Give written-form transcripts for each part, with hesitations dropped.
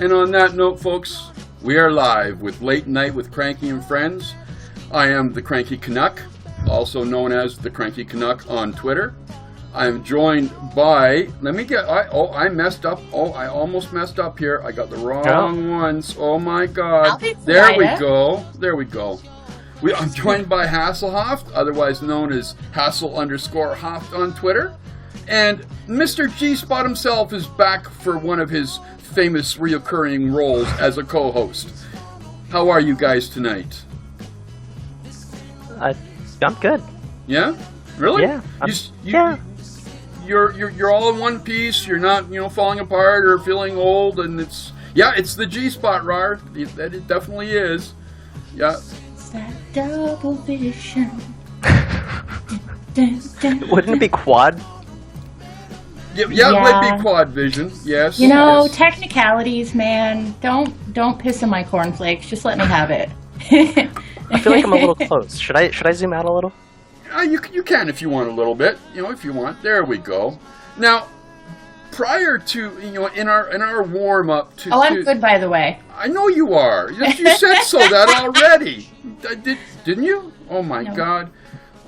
And on that note, folks, we are live with Late Night with Cranky and Friends. I am the Cranky Canuck, also known as the Cranky Canuck on Twitter. I am joined by, I messed up. Oh, I almost messed up here. I got the wrong ones. Oh my God. There we go. I'm joined by Hasselhoff, otherwise known as Hassel_Hoft on Twitter. And Mr. G-Spot himself is back for one of his famous reoccurring roles as a co-host. How are you guys tonight? I'm good. Yeah? Really? Yeah. You're all in one piece. You're not, falling apart or feeling old. And it's the G-Spot, Rar. That it definitely is. Yeah. It's that double vision. Wouldn't it be quad? Yeah, it would be quad vision. Yes. Yes. Technicalities, man. Don't piss on my cornflakes. Just let me have it. I feel like I'm a little close. Should I zoom out a little? You can if you want a little bit. If you want. There we go. Now, prior to in our warm up to. Oh, I'm good, by the way. I know you are. You said so that already. Didn't you? Oh my God,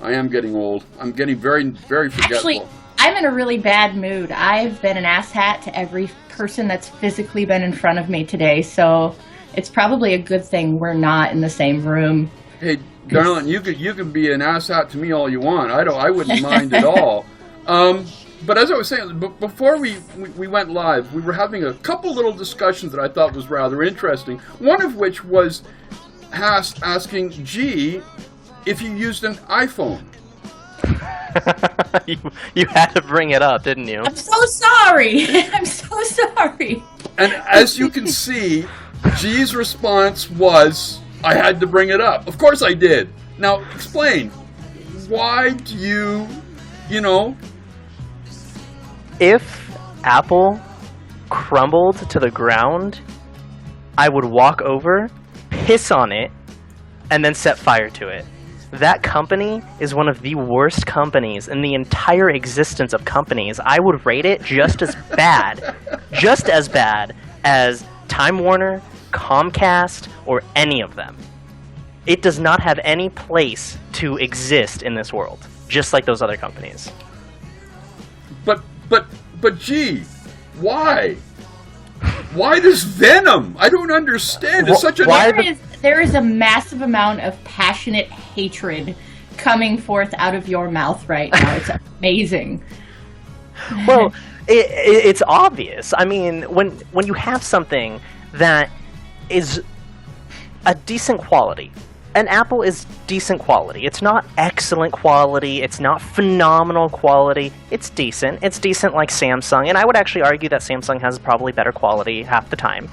I am getting old. I'm getting very, very forgetful. Actually, I'm in a really bad mood. I've been an asshat to every person that's physically been in front of me today, so it's probably a good thing we're not in the same room. Hey, darling, you can be an asshat to me all you want. I wouldn't mind at all. But as I was saying, before we went live, we were having a couple little discussions that I thought was rather interesting. One of which was asking G if you used an iPhone. you had to bring it up, didn't you? I'm so sorry. I'm so sorry. And as you can see, G's response was, I had to bring it up. Of course I did. Now, explain. Why do you. If Apple crumbled to the ground, I would walk over, piss on it, and then set fire to it. That company is one of the worst companies in the entire existence of companies. I would rate it just as bad as Time Warner, Comcast, or any of them. It does not have any place to exist in this world, just like those other companies. But gee, why? Why this venom? I don't understand. It's such a... There is a massive amount of passionate hatred coming forth out of your mouth right now. It's amazing. Well, it's obvious. I mean, when you have something that is a decent quality, and Apple is decent quality. It's not excellent quality. It's not phenomenal quality. It's decent. It's decent like Samsung. And I would actually argue that Samsung has probably better quality half the time.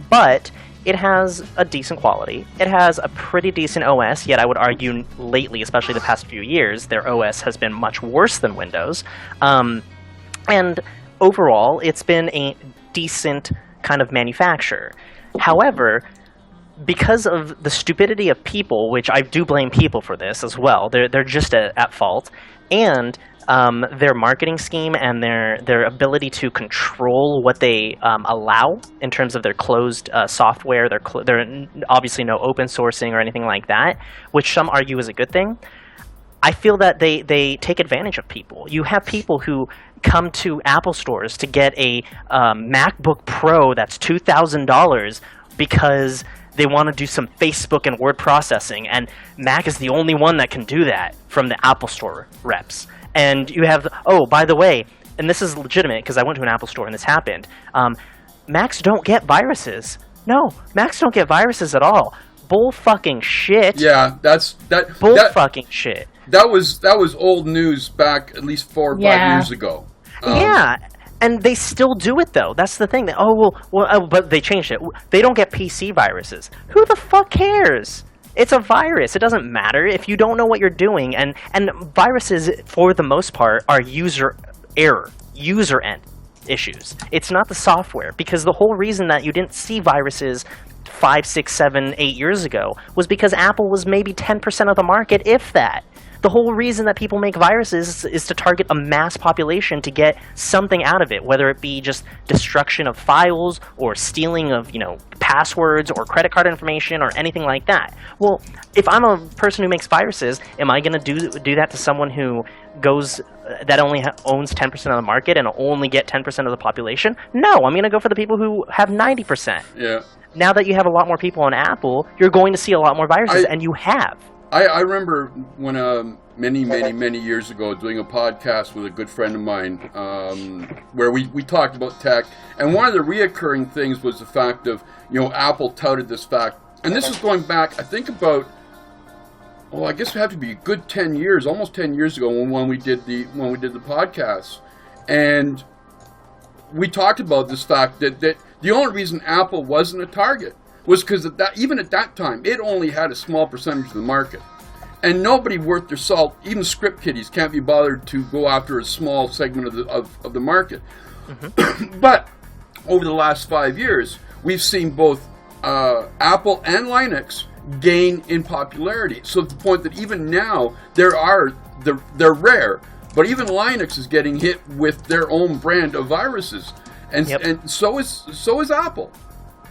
But it has a decent quality. It has a pretty decent OS, yet I would argue lately, especially the past few years, their OS has been much worse than Windows. And overall, it's been a decent kind of manufacturer. However, because of the stupidity of people, which I do blame people for this as well, they're just at fault, and their marketing scheme and their ability to control what they allow in terms of their closed software, they're obviously no open sourcing or anything like that, which some argue is a good thing. I feel that they take advantage of people. You have people who come to Apple stores to get a MacBook Pro that's $2,000 because they want to do some Facebook and word processing, and Mac is the only one that can do that from the Apple Store reps. And you have, by the way, and this is legitimate because I went to an Apple store and this happened, Macs don't get viruses. No, Macs don't get viruses at all. Bull fucking shit. Yeah, fucking shit. That was old news back at least 4 or 5 years ago. Yeah. And they still do it, though. That's the thing. But they changed it. They don't get PC viruses. Who the fuck cares? It's a virus. It doesn't matter if you don't know what you're doing. And viruses, for the most part, are user error, user end issues. It's not the software. Because the whole reason that you didn't see viruses 5, 6, 7, 8 years ago was because Apple was maybe 10% of the market, if that. The whole reason that people make viruses is to target a mass population to get something out of it, whether it be just destruction of files or stealing of, passwords or credit card information or anything like that. Well, if I'm a person who makes viruses, am I going to do that to someone who that only owns 10% of the market and only get 10% of the population? No, I'm going to go for the people who have 90%. Yeah. Now that you have a lot more people on Apple, you're going to see a lot more viruses, and you have. I remember when many years ago doing a podcast with a good friend of mine where we talked about tech, and one of the reoccurring things was the fact of, Apple touted this fact, and this is going back, I think about, I guess it had to be a good 10 years, almost 10 years ago when we did the podcast, and we talked about this fact that the only reason Apple wasn't a target was because even at that time, it only had a small percentage of the market. And nobody worth their salt, even script kiddies, can't be bothered to go after a small segment of the market. Mm-hmm. But over the last 5 years, we've seen both Apple and Linux gain in popularity. So to the point that even now, they're rare, but even Linux is getting hit with their own brand of viruses. And so is Apple.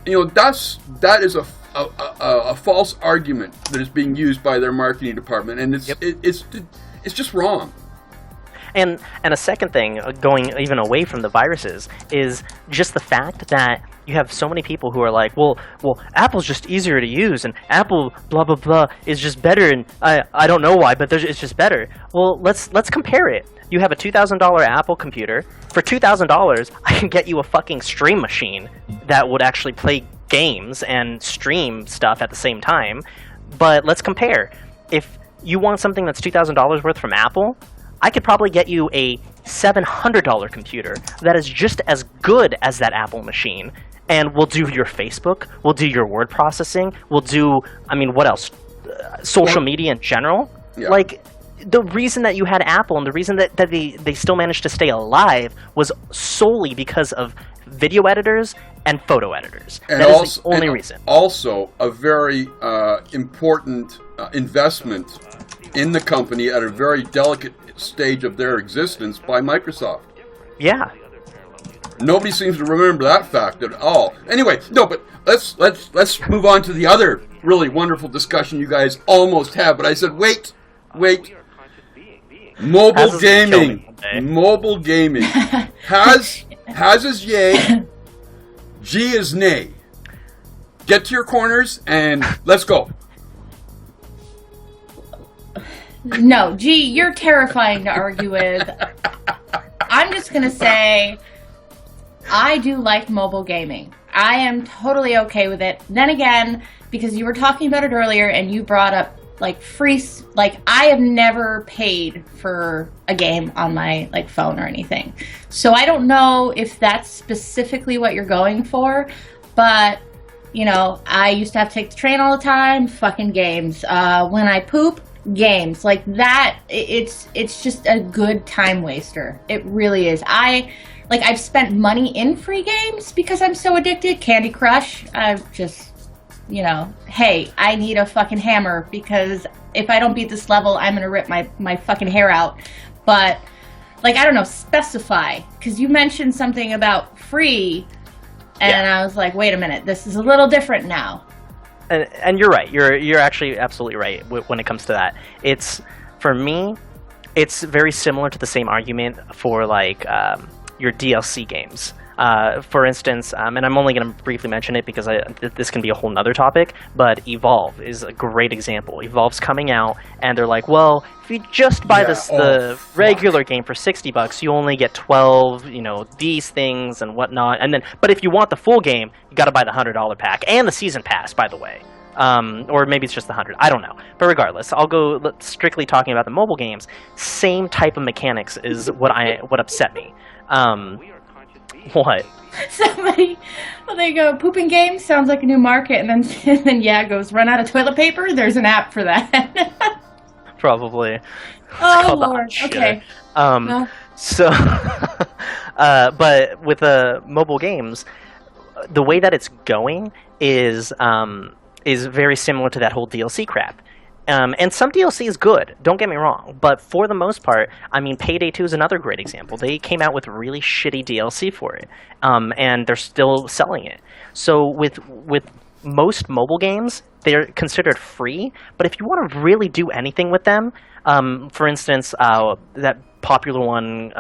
That is a false argument that is being used by their marketing department, and it's just wrong. And a second thing, going even away from the viruses, is just the fact that you have so many people who are like, well, Apple's just easier to use, and Apple blah blah blah is just better, and I don't know why, but it's just better. Well, let's compare it. You have a $2,000 Apple computer. For $2,000, I can get you a fucking stream machine that would actually play games and stream stuff at the same time. But let's compare. If you want something that's $2,000 worth from Apple, I could probably get you a $700 computer that is just as good as that Apple machine, and will do your Facebook, will do your word processing, will do, what else? Social media in general. Yeah. Like, the reason that you had Apple and the reason that they still managed to stay alive was solely because of video editors and photo editors. And that is the only reason. Also, a very important investment in the company at a very delicate stage of their existence by Microsoft. Yeah. Nobody seems to remember that fact at all. Anyway, no, but let's move on to the other really wonderful discussion you guys almost had. But I said, wait. Mobile gaming. Mobile gaming. Has is yay. G is nay. Get to your corners and let's go. No, G, you're terrifying to argue with. I'm just going to say I do like mobile gaming. I am totally okay with it. Then again, because you were talking about it earlier and you brought up I have never paid for a game on my phone or anything. So I don't know if that's specifically what you're going for, but I used to have to take the train all the time, fucking games. When I poop, games. Like that, it's just a good time waster. It really is. I've spent money in free games because I'm so addicted. Candy Crush, I've just hey, I need a fucking hammer because if I don't beat this level, I'm going to rip my fucking hair out. But, I don't know, specify. Because you mentioned something about free, and I was like, wait a minute, this is a little different now. And you're right. You're actually absolutely right when it comes to that. For me, it's very similar to the same argument for, your DLC games. For instance, and I'm only going to briefly mention it because this can be a whole nother topic, but Evolve is a great example. Evolve's coming out, and they're like, well, if you just buy the regular game for $60, you only get 12, these things and whatnot. But if you want the full game, you got to buy the $100 pack and the season pass, by the way. Or maybe it's just the 100. I don't know. But regardless, I'll go strictly talking about the mobile games. Same type of mechanics is what upset me. What? Somebody, they go, pooping games sounds like a new market, and then it goes, run out of toilet paper? There's an app for that. Probably. Oh, Lord. Okay. So, but with mobile games, the way that it's going is very similar to that whole DLC crap. And some DLC is good, don't get me wrong, but for the most part, I mean, Payday 2 is another great example. They came out with really shitty DLC for it, and they're still selling it. So with most mobile games, they're considered free, but if you want to really do anything with them, for instance, that popular one,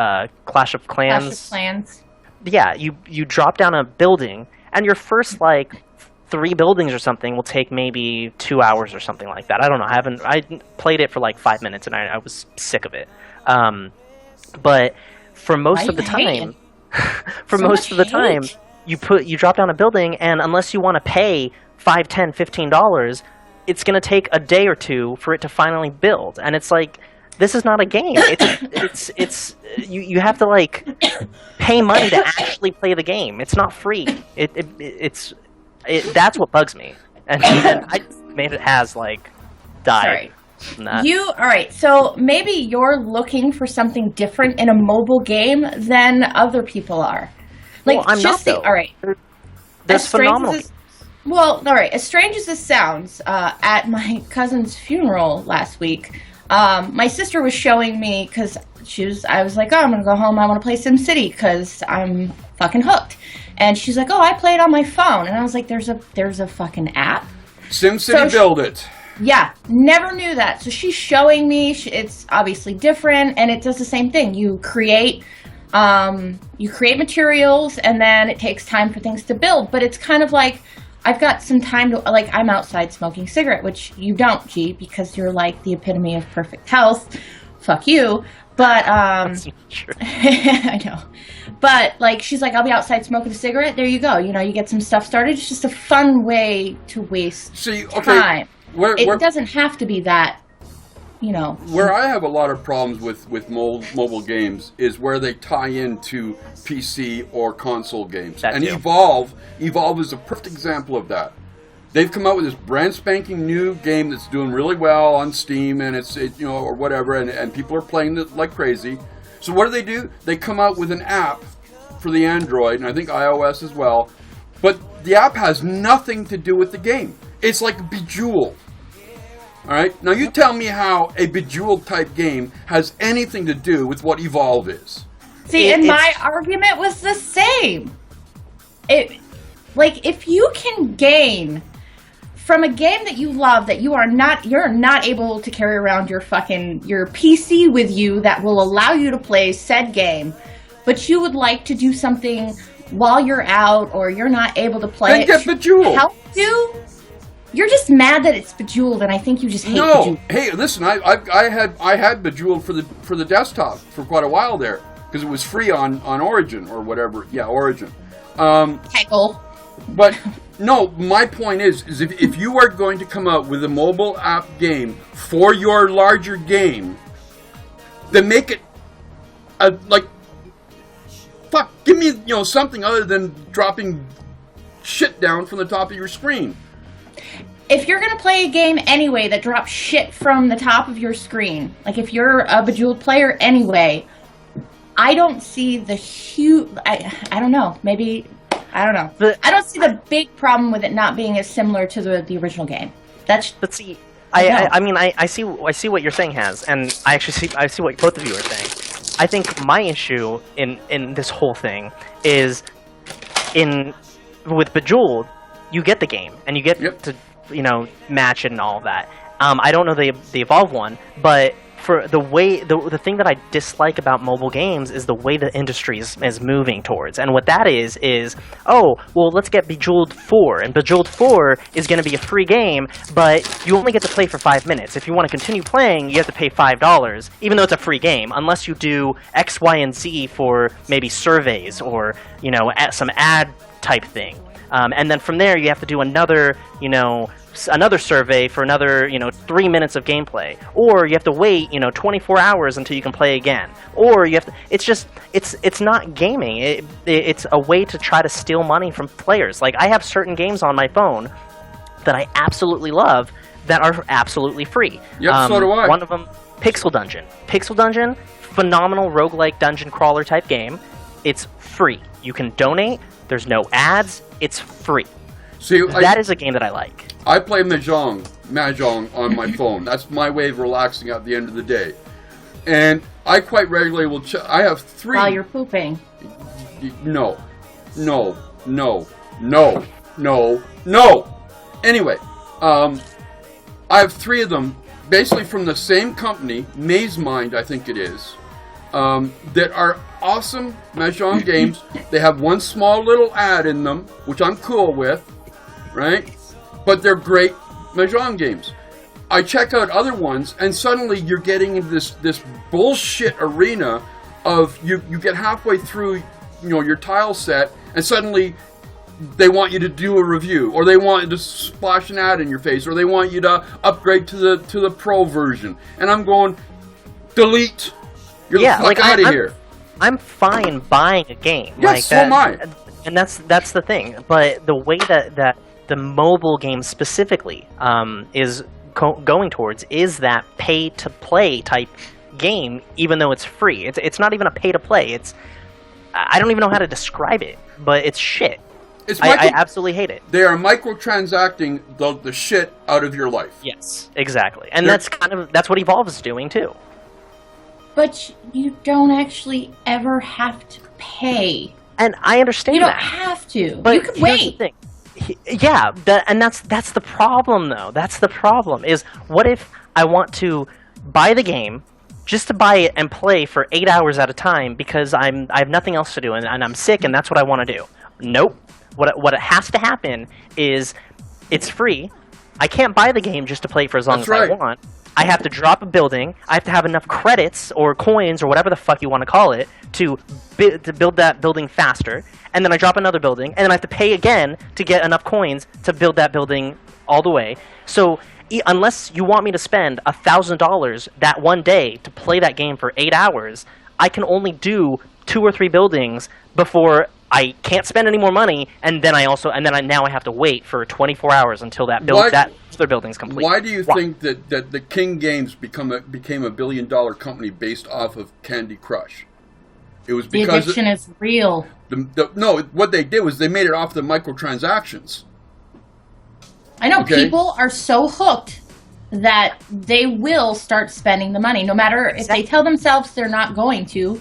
Clash of Clans. Clash of Clans. Yeah, you drop down a building, and your first, like, 3 buildings or something will take maybe 2 hours or something like that. I don't know. I played it for like 5 minutes and I was sick of it. But for most of the time, you drop down a building, and unless you want to pay $5, $10, $15, it's going to take a day or two for it to finally build. And it's like, this is not a game. It's you have to like pay money to actually play the game. It's not free. That's what bugs me, and I made it has like died. All right. So maybe you're looking for something different in a mobile game than other people are. Like, well, I'm not though. All right. There's phenomenal. All right. As strange as this sounds, at my cousin's funeral last week, my sister was showing me because I was like, oh, I'm gonna go home. I want to play SimCity because I'm fucking hooked. And she's like, oh, I play it on my phone. And I was like, there's a fucking app. SimCity Build It. Yeah, never knew that. So she's showing me. It's obviously different, and it does the same thing. You create materials, and then it takes time for things to build. But it's kind of like, I've got some time to, like, I'm outside smoking cigarette, which you don't, G, because you're like the epitome of perfect health. Fuck you. But, That's not true. I know. But, like, she's like, I'll be outside smoking a cigarette. There you go. You know, you get some stuff started. It's just a fun way to waste time. It doesn't have to be that, you know. Where I have a lot of problems with mobile games is where they tie into PC or console games. And Evolve is a perfect example of that. They've come out with this brand spanking new game that's doing really well on Steam, and or whatever, and people are playing it like crazy. So what do? They come out with an app for the Android, and I think iOS as well. But the app has nothing to do with the game. It's like Bejeweled. All right? Now you tell me how a Bejeweled type game has anything to do with what Evolve is. See, my argument was the same. If you can gain from a game that you love, that you're not able to carry around your PC with you that will allow you to play said game, but you would like to do something while you're out or you're not able to play then get Bejeweled. Help you? You're just mad that it's Bejeweled, and I think you just hate Bejeweled. Hey, listen, I had Bejeweled for the desktop for quite a while there because it was free on Origin or whatever. Yeah, Origin. Heckle. But no, my point is if you are going to come out with a mobile app game for your larger game, then make it give me something other than dropping shit down from the top of your screen. If you're going to play a game anyway that drops shit from the top of your screen, like if you're a Bejeweled player anyway, I don't see the huge... I don't know. Maybe... I don't know. I don't see the big problem with it not being as similar to the original game. But see, I see what you're saying, Has, and I see what both of you are saying. I think my issue in this whole thing is with Bejeweled, you get the game and you get to match it and all of that. I don't know the Evolve one, but for the thing that I dislike about mobile games is the way the industry is moving towards. And what that is, let's get Bejeweled 4. And Bejeweled 4 is going to be a free game, but you only get to play for 5 minutes. If you want to continue playing, you have to pay $5, even though it's a free game, unless you do X, Y, and Z for maybe surveys or, some ad type thing. And then from there, you have to do another survey for another, 3 minutes of gameplay. Or you have to wait, 24 hours until you can play again. Or you have to... It's not gaming. It's a way to try to steal money from players. Like, I have certain games on my phone that I absolutely love that are absolutely free. Yep, so do I. One of them, Pixel Dungeon. Pixel Dungeon, phenomenal roguelike dungeon crawler type game. It's free. You can donate. There's no ads. It's free. See, that is a game that I like. I play Mahjong Mahjong on my phone. That's my way of relaxing at the end of the day. And I quite regularly will I have 3... While you're pooping. No. Anyway, I have 3 of them, basically from the same company, Maze Mind, I think it is, that are awesome Mahjong games. They have one small little ad in them, which I'm cool with, right? But they're great Mahjong games. I check out other ones, and suddenly you're getting into this bullshit arena of you get halfway through, your tile set, and suddenly they want you to do a review, or they want you to splash an ad in your face, or they want you to upgrade to the pro version. And I'm going, delete. You're the fuck out of here. I'm fine buying a game. Yes, like so that, am I. And that's the thing. But the way that the mobile game specifically is going towards is that pay-to-play type game, even though it's free. It's not even a pay-to-play. I don't even know how to describe it, but it's shit. I absolutely hate it. They are microtransacting the shit out of your life. Yes, exactly. And that's what Evolve is doing too. But you don't actually ever have to pay. And I understand that. You don't have to. But you can wait. The thing. Yeah, and that's the problem though. That's the problem is, what if I want to buy the game just to buy it and play for 8 hours at a time because I have nothing else to do and I'm sick and that's what I want to do? Nope. What has to happen is it's free. I can't buy the game just to play for as long as I want. I have to drop a building. I have to have enough credits or coins or whatever the fuck you want to call it to build that building faster. And then I drop another building, and then I have to pay again to get enough coins to build that building all the way. So unless you want me to spend $1,000 that one day to play that game for 8 hours, I can only do 2 or 3 buildings before I can't spend any more money, and then now I have to wait for 24 hours until that other building's complete. Why do you think that the King Games became a $1 billion company based off of Candy Crush? It was because the addiction is real. No, what they did was they made it off the microtransactions. I know, people are so hooked that they will start spending the money, no matter if they tell themselves they're not going to.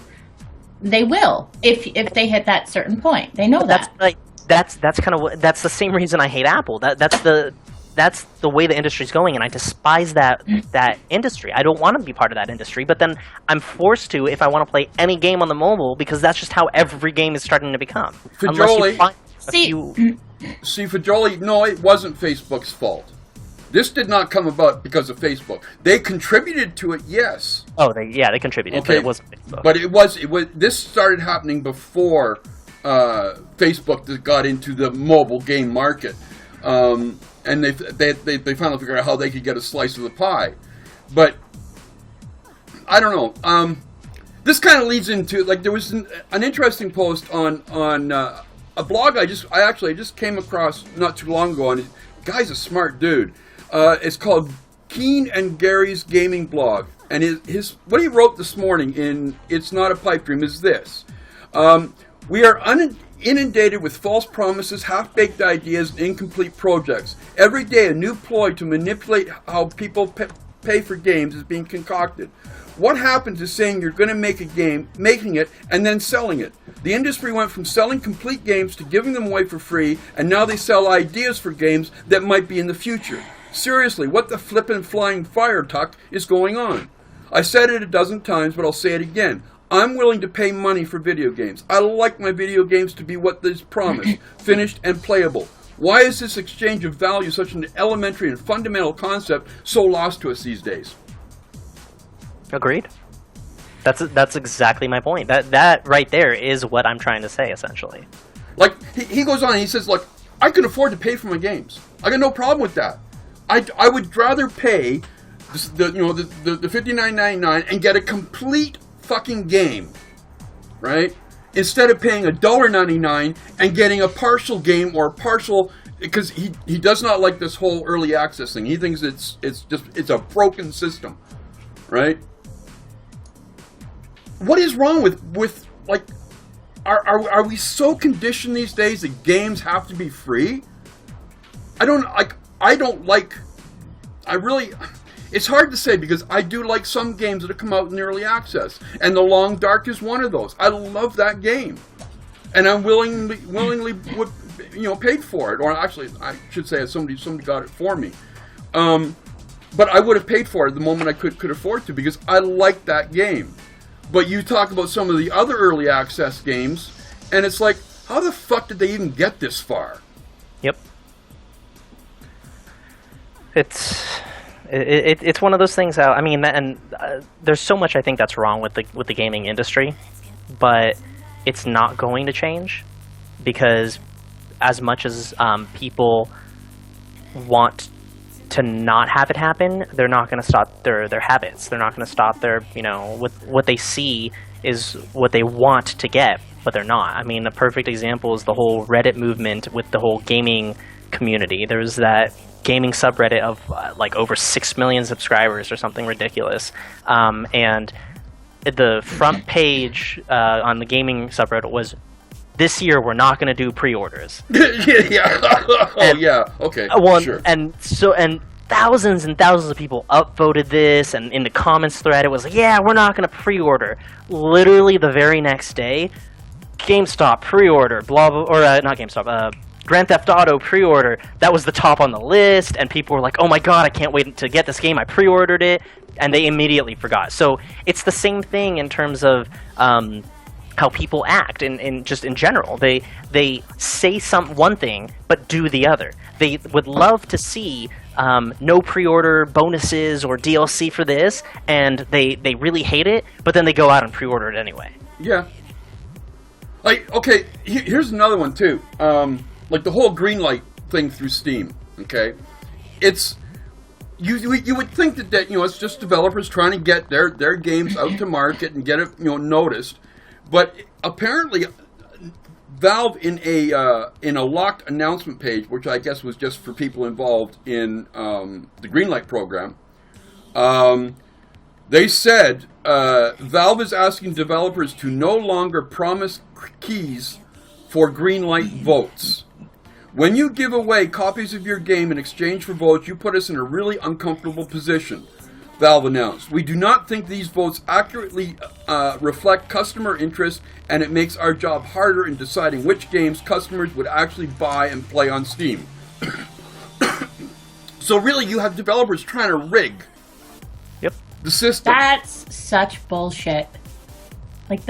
They will if they hit that certain point. They know that. That's the same reason I hate Apple. That's the way the industry's going, and I despise that industry. I don't want to be part of that industry, but then I'm forced to if I want to play any game on the mobile because that's just how every game is starting to become. Fajoli, no, it wasn't Facebook's fault. This did not come about because of Facebook. They contributed to it, yes. Oh, they contributed, but it wasn't Facebook. But it was. This started happening before Facebook got into the mobile game market, and they finally figured out how they could get a slice of the pie. But I don't know. This kind of leads into there was an interesting post on a blog I just came across not too long ago, and the guy's a smart dude. It's called Keen and Gary's Gaming Blog, and his what he wrote this morning in It's Not a Pipe Dream is this: we are inundated with false promises, half-baked ideas, and incomplete projects. Every day, a new ploy to manipulate how people pay for games is being concocted. What happened to saying you're going to make a game, making it, and then selling it? The industry went from selling complete games to giving them away for free, and now they sell ideas for games that might be in the future. Seriously, what the flippin' flying fire tuck is going on? I said it a dozen times, but I'll say it again. I'm willing to pay money for video games. I like my video games to be what is promised, finished and playable. Why is this exchange of value such an elementary and fundamental concept so lost to us these days? Agreed. That's exactly my point. That right there is what I'm trying to say, essentially. Like, he goes on, he says, look, I can afford to pay for my games. I got no problem with that. I would rather pay the $59.99 and get a complete fucking game, right? Instead of paying $1.99 and getting a partial game or partial, because he does not like this whole early access thing. He thinks it's a broken system, right? What is wrong with like, are we so conditioned these days that games have to be free? I I really, it's hard to say because I do like some games that have come out in early access, and The Long Dark is one of those. I love that game, and I'm willingly paid for it, or actually I should say somebody got it for me. But I would have paid for it the moment I could afford to because I like that game. But you talk about some of the other early access games, and it's like, how the fuck did they even get this far? Yep. It's one of those things. I mean, and there's so much I think that's wrong with the gaming industry, but it's not going to change because as much as people want to not have it happen, they're not going to stop their habits. They're not going to stop their, what they see is what they want to get, but they're not. I mean, the perfect example is the whole Reddit movement with the whole gaming community. There's that gaming subreddit of like over 6 million subscribers or something ridiculous. And the front page on the gaming subreddit was, this year we're not going to do pre-orders. Okay, sure. And thousands and thousands of people upvoted this, and in the comments thread it was like, yeah, we're not going to pre-order. Literally the very next day, GameStop pre-order, blah blah, or not GameStop, Grand Theft Auto pre-order. That was the top on the list, and people were like, oh my god, I can't wait to get this game. I pre-ordered it, and they immediately forgot. So it's the same thing in terms of how people act in just in general. They say one thing but do the other. They would love to see no pre-order bonuses or DLC for this, and they really hate it, but then they go out and pre-order it anyway. Yeah. Like, okay, here's another one too. Like the whole Greenlight thing through Steam. Okay, it's you would think that it's just developers trying to get their games out to market and get it noticed. But apparently, Valve in a locked announcement page, which I guess was just for people involved in the Greenlight program, they said Valve is asking developers to no longer promise keys for Greenlight votes. When you give away copies of your game in exchange for votes, you put us in a really uncomfortable position, Valve announced. We do not think these votes accurately reflect customer interest, and it makes our job harder in deciding which games customers would actually buy and play on Steam. So really, you have developers trying to rig the system. That's such bullshit. Like,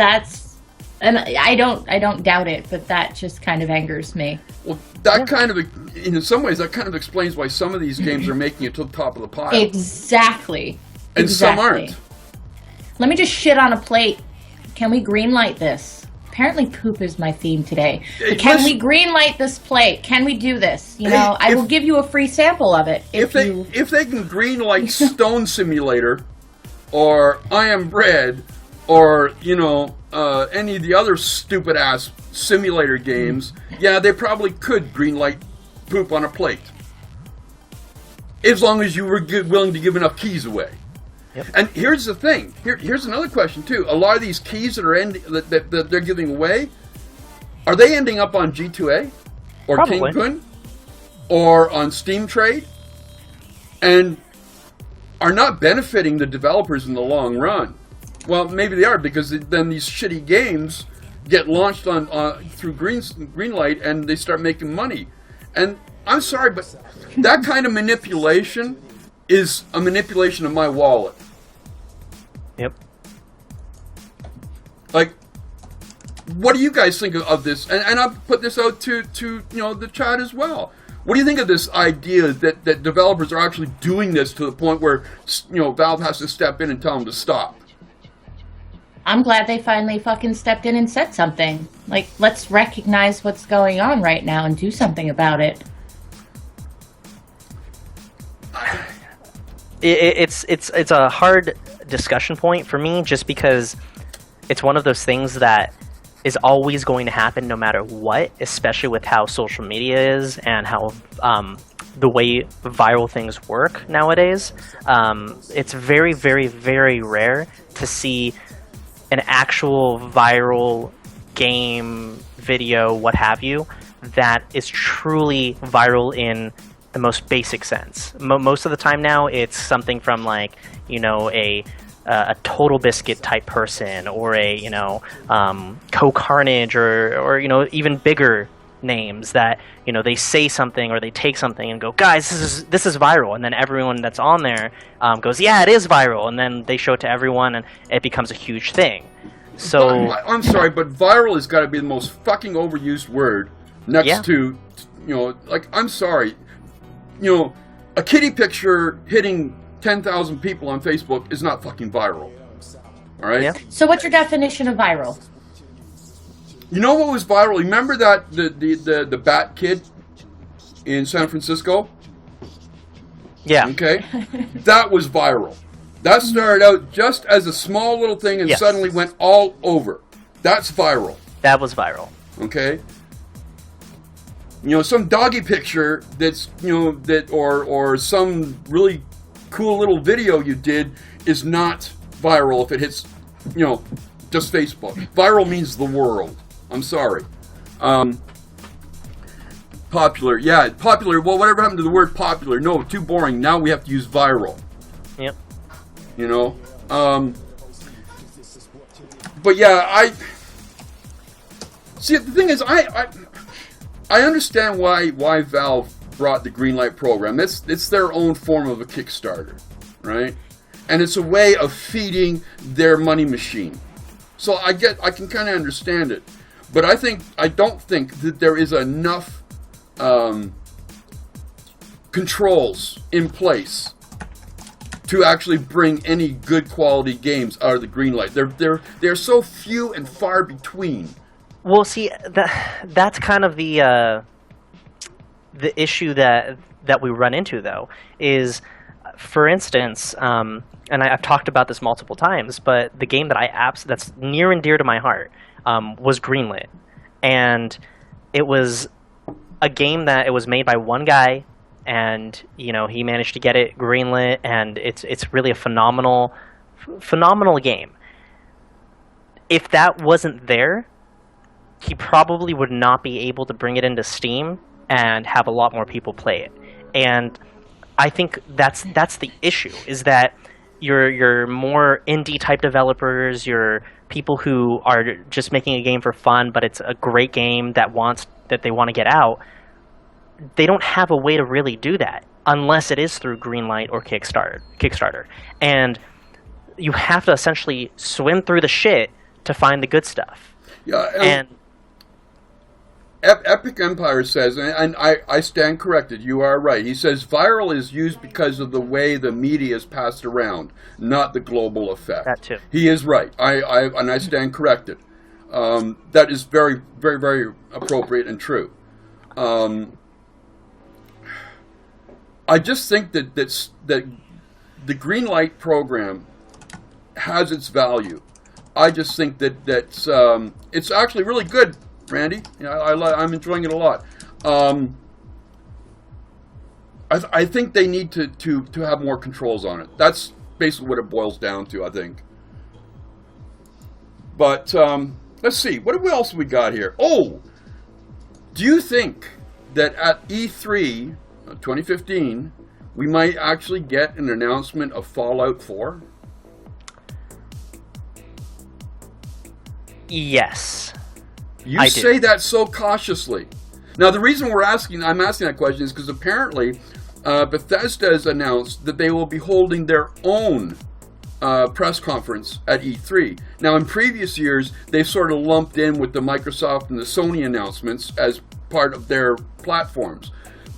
and I don't doubt it, but that just kind of angers me. Well, that kind of, in some ways, that kind of explains why some of these games are making it to the top of the pile. Exactly. And some aren't. Let me just shit on a plate. Can we greenlight this? Apparently poop is my theme today. But can we greenlight this plate? Can we do this? I will give you a free sample of it. If they can greenlight Stone Simulator, or I Am Bread, or, any of the other stupid-ass simulator games, yeah, they probably could greenlight poop on a plate. As long as you were willing to give enough keys away. Yep. And here's the thing. Here's another question, too. A lot of these keys that they're giving away, are they ending up on G2A? Or Probably. Kingpin? Or on Steam Trade? And are not benefiting the developers in the long run. Well, maybe they are, because then these shitty games get launched on through Greenlight, and they start making money. And I'm sorry, but that kind of manipulation is a manipulation of my wallet. Yep. Like, what do you guys think of this? And I'll put this out to the chat as well. What do you think of this idea that developers are actually doing this to the point where Valve has to step in and tell them to stop? I'm glad they finally fucking stepped in and said something. Like, let's recognize what's going on right now and do something about it. It's a hard discussion point for me, just because it's one of those things that is always going to happen no matter what, especially with how social media is and how the way viral things work nowadays. It's very, very, very rare to see an actual viral game, video, what have you, that is truly viral in the most basic sense. Most of the time now, it's something from like, you know, a Total Biscuit type person, or a, you know, Co-Carnage, or you know, even bigger names that, you know, they say something or they take something and go, guys, this is viral, and then everyone that's on there goes, yeah, it is viral, and then they show it to everyone and it becomes a huge thing. So I'm sorry, but viral has got to be the most fucking overused word next to, you know, like, I'm sorry, you know, a kitty picture hitting 10,000 people on Facebook is not fucking viral. All right? Yeah. So what's your definition of viral? You know what was viral? Remember that the Bat Kid in San Francisco? Yeah. Okay? That was viral. That started out just as a small little thing and suddenly went all over. That's viral. That was viral. Okay? You know, some doggy picture that's, you know, that or some really cool little video you did is not viral if it hits, you know, just Facebook. Viral means the world. I'm sorry. Popular. Yeah, popular. Well, whatever happened to the word popular? No, too boring. Now we have to use viral. Yep. You know? But yeah, see, the thing is, I understand why Valve brought the Greenlight program. It's their own form of a Kickstarter, right? And it's a way of feeding their money machine. So I can kind of understand it. But I don't think that there is enough controls in place to actually bring any good quality games out of the Greenlight. They're so few and far between. Well, see, that's kind of the issue that we run into, though, is, for instance, and I've talked about this multiple times, but the game that that's near and dear to my heart was Greenlit, and it was a game that it was made by one guy, and you know, he managed to get it greenlit, and it's really a phenomenal game. If that wasn't there, he probably would not be able to bring it into Steam and have a lot more people play it. And I think that's the issue, is that your more indie type developers, your people who are just making a game for fun, but it's a great game that they want to get out, they don't have a way to really do that unless it is through Greenlight or Kickstarter. And you have to essentially swim through the shit to find the good stuff. Yeah, and Epic Empire says, and I stand corrected, you are right. He says viral is used because of the way the media is passed around, not the global effect. That too. He is right. I stand corrected. That is very, very, very appropriate and true. I just think that the Greenlight program has its value. I just think that it's actually really good, Randy. You know, I'm enjoying it a lot. I think they need to have more controls on it. That's basically what it boils down to, I think. But let's see. What else we got here? Oh, do you think that at E3 2015 we might actually get an announcement of Fallout 4? Yes. You say that so cautiously. Now, the reason I'm asking that question is because apparently Bethesda has announced that they will be holding their own press conference at E3. Now, in previous years, they've sort of lumped in with the Microsoft and the Sony announcements as part of their platforms.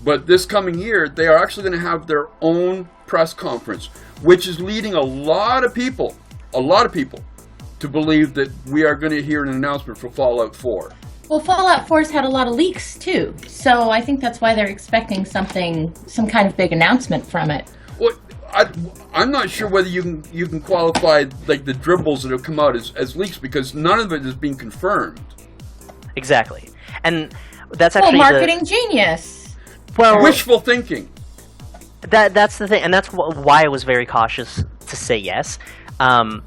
But this coming year, they are actually going to have their own press conference, which is leading a lot of people to believe that we are going to hear an announcement for Fallout 4. Well, Fallout 4's had a lot of leaks, too. So I think that's why they're expecting some kind of big announcement from it. Well, I'm not sure whether you can qualify like the dribbles that have come out as leaks, because none of it is being confirmed. Exactly. And that's actually marketing genius. Well, wishful thinking. That's the thing, and that's why I was very cautious to say yes. I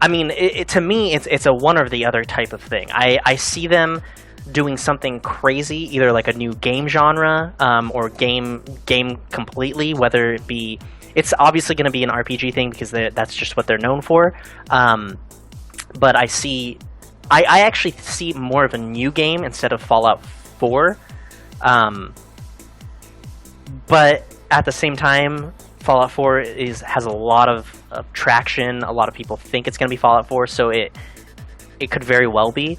mean, to me, it's a one or the other type of thing. I see them doing something crazy, either like a new game genre or game completely, whether it be, it's obviously going to be an RPG thing because that's just what they're known for. But I actually see more of a new game instead of Fallout 4. But at the same time, Fallout 4 has a lot of traction. A lot of people think it's going to be Fallout 4, so it could very well be.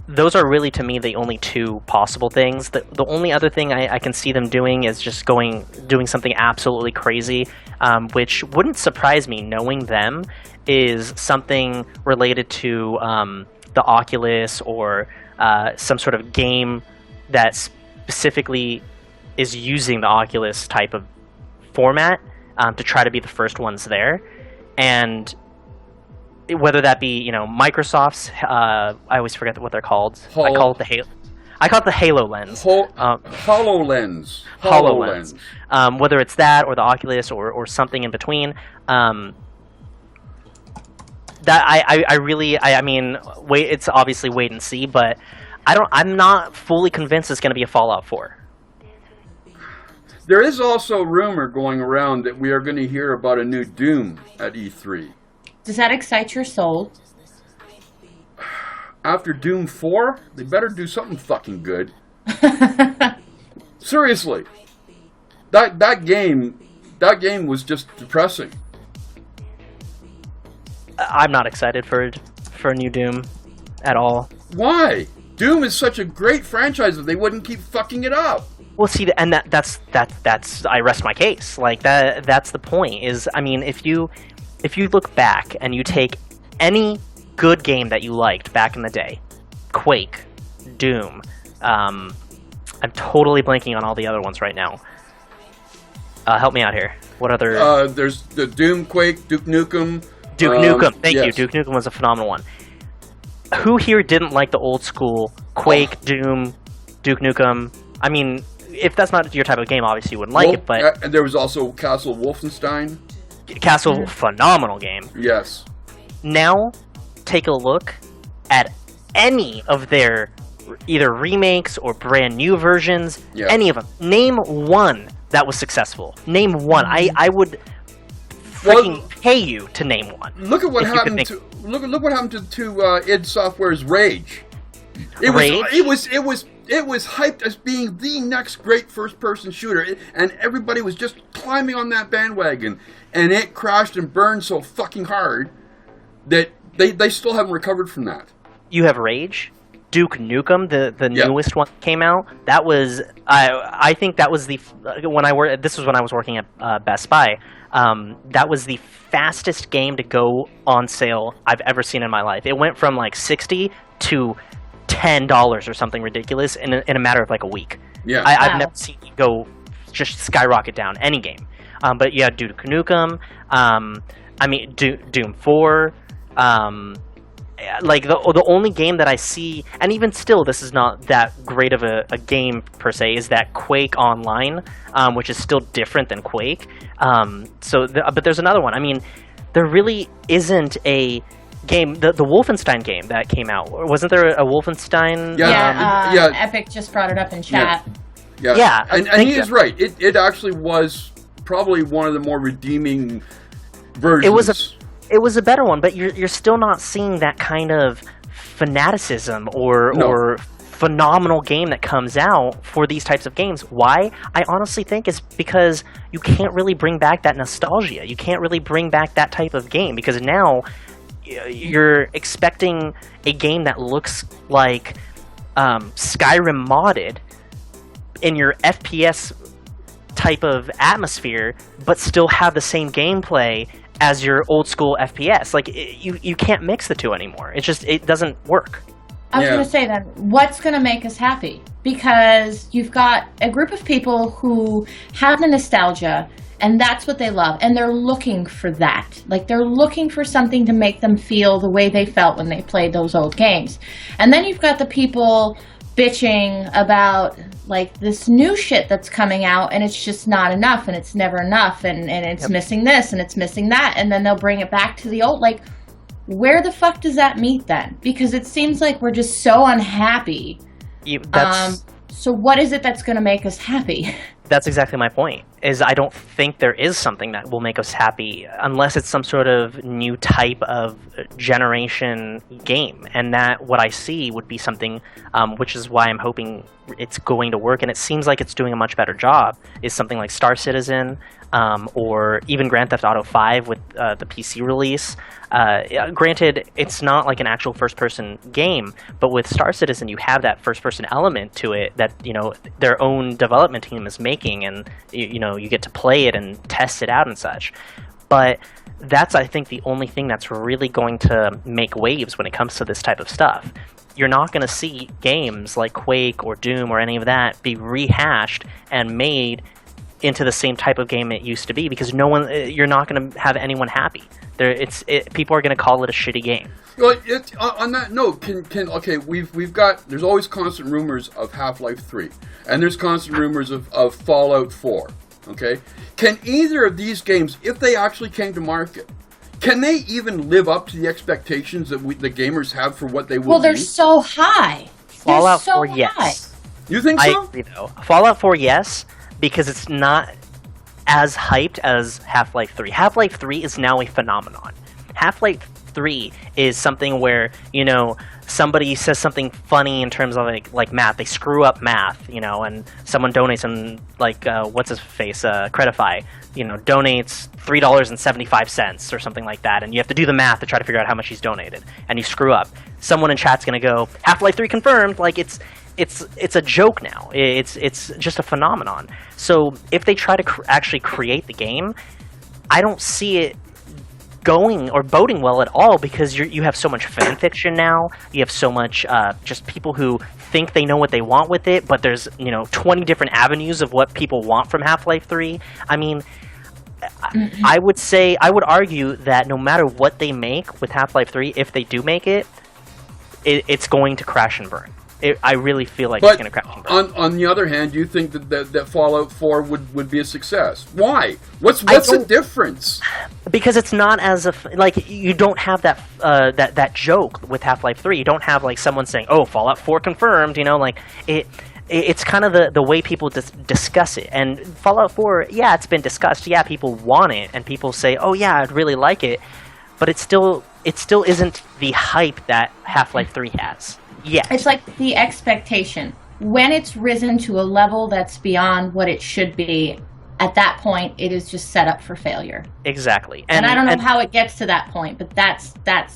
Those are really, to me, the only two possible things. The only other thing I can see them doing is just doing something absolutely crazy, which wouldn't surprise me, knowing them, is something related to the Oculus or some sort of game that specifically is using the Oculus type of format to try to be the first ones there. And whether that be, Microsoft's, I always forget what they're called. I call it the HoloLens. HoloLens. HoloLens. Whether it's that or the Oculus or something in between. It's obviously wait and see, but I'm not fully convinced it's going to be a Fallout 4. There is also rumor going around that we are going to hear about a new Doom at E3. Does that excite your soul? After Doom 4, they better do something fucking good. Seriously. That game was just depressing. I'm not excited for a new Doom at all. Why? Doom is such a great franchise that they wouldn't keep fucking it up. Well, see, and that's I rest my case. Like that's the point. Is, I mean, if you look back and you take any good game that you liked back in the day, Quake, Doom, I'm totally blanking on all the other ones right now. Help me out here. What other? There's the Doom, Quake, Duke Nukem. Duke Nukem. Thank yes. you. Duke Nukem was a phenomenal one. Who here didn't like the old school Quake, Doom, Duke Nukem? I mean, if that's not your type of game, obviously you wouldn't like it, but... And there was also Castle Wolfenstein. Castle, phenomenal game. Yes. Now, take a look at any of their either remakes or brand new versions, any of them. Name one that was successful. Name one. I would freaking pay you to name one. Look at what happened to what happened to id Software's Rage. It was hyped as being the next great first-person shooter, and everybody was just climbing on that bandwagon, and it crashed and burned so fucking hard that they still haven't recovered from that. You have Rage, Duke Nukem, the newest one that came out. That was I think that was this was when I was working at Best Buy. That was the fastest game to go on sale I've ever seen in my life. It went from like $60 to $10 or something ridiculous in a matter of like a week. Yeah, I've never seen it go just skyrocket down any game. But yeah, Duke Nukem. Doom 4. Like the only game that I see, and even still, this is not that great of a game per se, is that Quake Online, which is still different than Quake. But there's another one. I mean, there really isn't a game. The Wolfenstein game that came out, wasn't there a Wolfenstein? Yeah, Epic just brought it up in chat. Yeah. And he is right. It actually was probably one of the more redeeming versions. It was a better one, but you're still not seeing that kind of fanaticism or phenomenal game that comes out for these types of games. Why? I honestly think it's because you can't really bring back that nostalgia. You can't really bring back that type of game because now you're expecting a game that looks like Skyrim modded in your FPS type of atmosphere, but still have the same gameplay as your old school FPS. Like, you can't mix the two anymore. It doesn't work. I was going to say then, what's going to make us happy? Because you've got a group of people who have the nostalgia, and that's what they love, and they're looking for that. Like, they're looking for something to make them feel the way they felt when they played those old games. And then you've got the people bitching about like this new shit that's coming out and it's just not enough and it's never enough and it's missing this and it's missing that, and then they'll bring it back to the old. Like, where the fuck does that meet then? Because it seems like we're just so unhappy. So what is it that's going to make us happy? That's exactly my point, is I don't think there is something that will make us happy unless it's some sort of new type of generation game. And that, what I see, would be something, which is why I'm hoping it's going to work, and it seems like it's doing a much better job, is something like Star Citizen, or even Grand Theft Auto 5 with the PC release. Granted, it's not like an actual first-person game, but with Star Citizen, you have that first-person element to it that, you know, their own development team is making, and you know, you get to play it and test it out and such. But that's, I think, the only thing that's really going to make waves when it comes to this type of stuff. You're not going to see games like Quake or Doom or any of that be rehashed and made into the same type of game it used to be, because you're not going to have anyone happy. People are going to call it a shitty game. Well, on that note, we've got, there's always constant rumors of Half-Life 3, and there's constant rumors of Fallout 4. Okay, can either of these games, if they actually came to market, can they even live up to the expectations that the gamers have for what they will be? Well, they're so high. Fallout 4, yes. You think so? I agree, though. Fallout 4, yes, because it's not as hyped as Half-Life 3. Half-Life 3 is now a phenomenon. Half-Life 3 is something where, you know, somebody says something funny in terms of like math. They screw up math, you know, and someone donates, and like what's his face, Credify, you know, donates $3.75 or something like that, and you have to do the math to try to figure out how much he's donated, and you screw up. Someone in chat's gonna go, Half-Life 3 confirmed. Like it's a joke now. It's just a phenomenon. So if they try to actually create the game, I don't see it going or boding well at all, because you have so much fan fiction now. You have so much just people who think they know what they want with it, but there's, you know, 20 different avenues of what people want from Half-Life 3. I mean, I would argue that no matter what they make with Half-Life 3, if they do make it, it's going to crash and burn. I really feel like it's going to crash and burn. On the other hand, you think that Fallout 4 would be a success. Why? What's the difference? Because it's not you don't have that joke with Half-Life 3. You don't have like someone saying, "Oh, Fallout 4 confirmed." You know, like it's kind of the way people discuss it. And Fallout 4, yeah, it's been discussed. Yeah, people want it, and people say, "Oh yeah, I'd really like it," but it still isn't the hype that Half-Life 3 has. Yeah. It's like the expectation. When it's risen to a level that's beyond what it should be, at that point, it is just set up for failure. Exactly. And I don't know how it gets to that point, but that's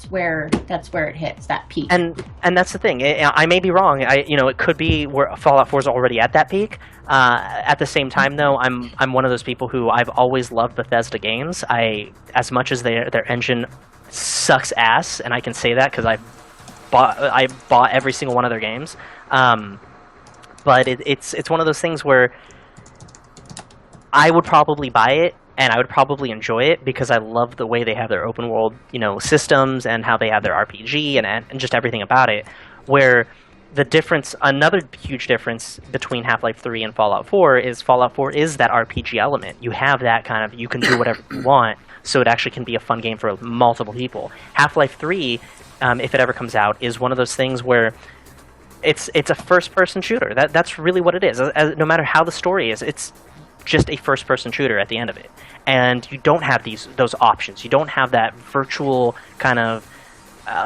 where it hits, that peak. And that's the thing. I may be wrong. It could be where Fallout 4 is already at that peak. At the same time, though, I'm one of those people who I've always loved Bethesda games. As much as their engine sucks ass, and I can say that because I bought every single one of their games, but it's one of those things where I would probably buy it and I would probably enjoy it because I love the way they have their open world, you know, systems, and how they have their RPG and just everything about it. Where the difference, another huge difference between Half-Life 3 and Fallout 4 is Fallout 4 is that RPG element. You have that kind of, you can do whatever you want, so it actually can be a fun game for multiple people. Half-Life 3, if it ever comes out, is one of those things where it's a first-person shooter. That's really what it is. No matter how the story is, it's just a first-person shooter at the end of it. And you don't have those options. You don't have that virtual kind of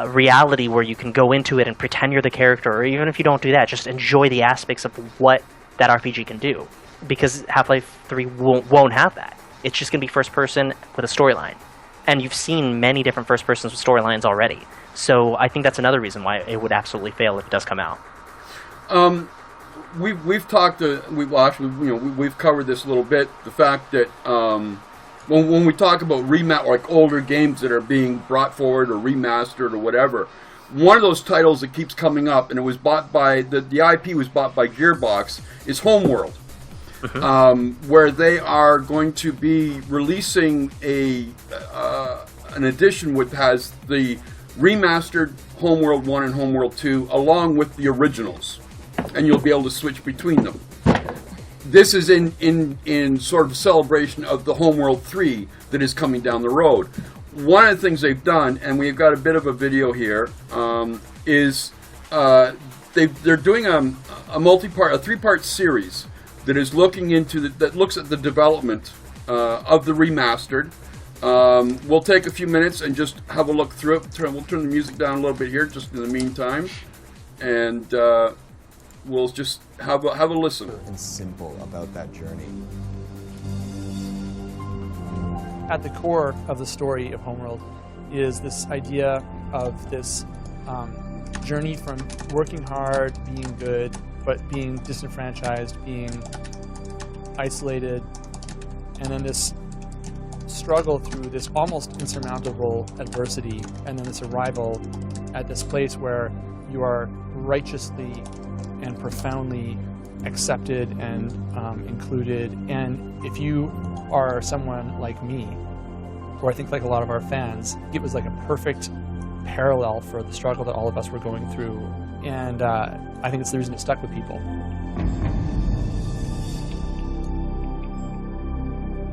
reality where you can go into it and pretend you're the character, or even if you don't do that, just enjoy the aspects of what that RPG can do. Because Half-Life 3 won't have that. It's just going to be first-person with a storyline. And you've seen many different first-persons with storylines already. So I think that's another reason why it would absolutely fail if it does come out. We've talked. We've covered this a little bit. The fact that when we talk about like older games that are being brought forward or remastered or whatever, one of those titles that keeps coming up, and it was bought by the IP was bought by Gearbox, is Homeworld. Mm-hmm. Where they are going to be releasing an edition which has the remastered Homeworld 1 and Homeworld 2 along with the originals, and you'll be able to switch between them. This is in sort of celebration of the Homeworld 3 that is coming down the road. one of the things they've done, and we've got a bit of a video here, is they're doing a multi-part, a 3-part series that is looking into that looks at the development of the remastered. We'll take a few minutes and just have a look through it. We'll turn the music down a little bit here, just in the meantime, and we'll just have a listen. And simple about that journey. At the core of the story of Homeworld is this idea of this journey from working hard, being good, but being disenfranchised, being isolated, and then this struggle through this almost insurmountable adversity, and then this arrival at this place where you are righteously and profoundly accepted and included. And if you are someone like me, or I think like a lot of our fans, it was like a perfect parallel for the struggle that all of us were going through. And I think it's the reason it stuck with people.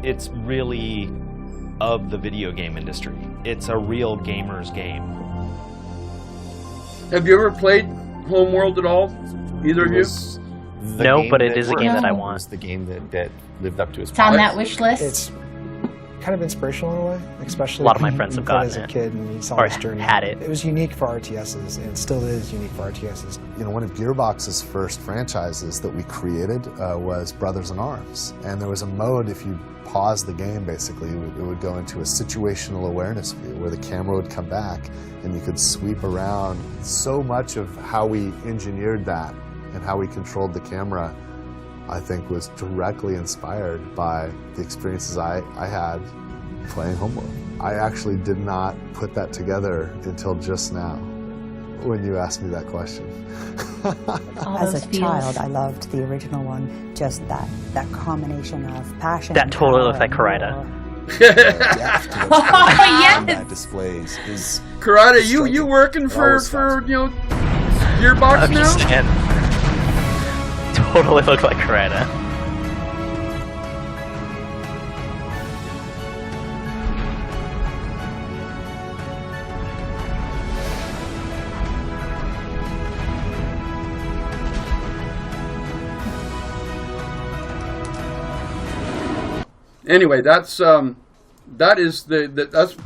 It's really of the video game industry. It's a real gamer's game. Have you ever played Homeworld at all? Either of you? No, but it is a game that I It want. was the game that lived up to its It's on What? that wish list. It's kind of inspirational in a way, especially A lot of my when friends you have played gotten as a it. kid and you saw Or this journey. had it. It was unique for RTSs, and it still is unique for RTSs. You know, one of Gearbox's first franchises that we created was Brothers in Arms. And there was a mode, if you pause the game, basically, it would go into a situational awareness view where the camera would come back and you could sweep around. So much of how we engineered that and how we controlled the camera, I think, was directly inspired by the experiences I had playing Homeworld. I actually did not put that together until just now, when you asked me that question. All As those a feels. child, I loved the original one. Just that combination of passion. That and totally power looks like and Karida. war. depth to what's Oh, yes. that displays is Karada, you working It always for stops. Gearbox I'm just now? saying. Totally look like Karida. Anyway, that's that's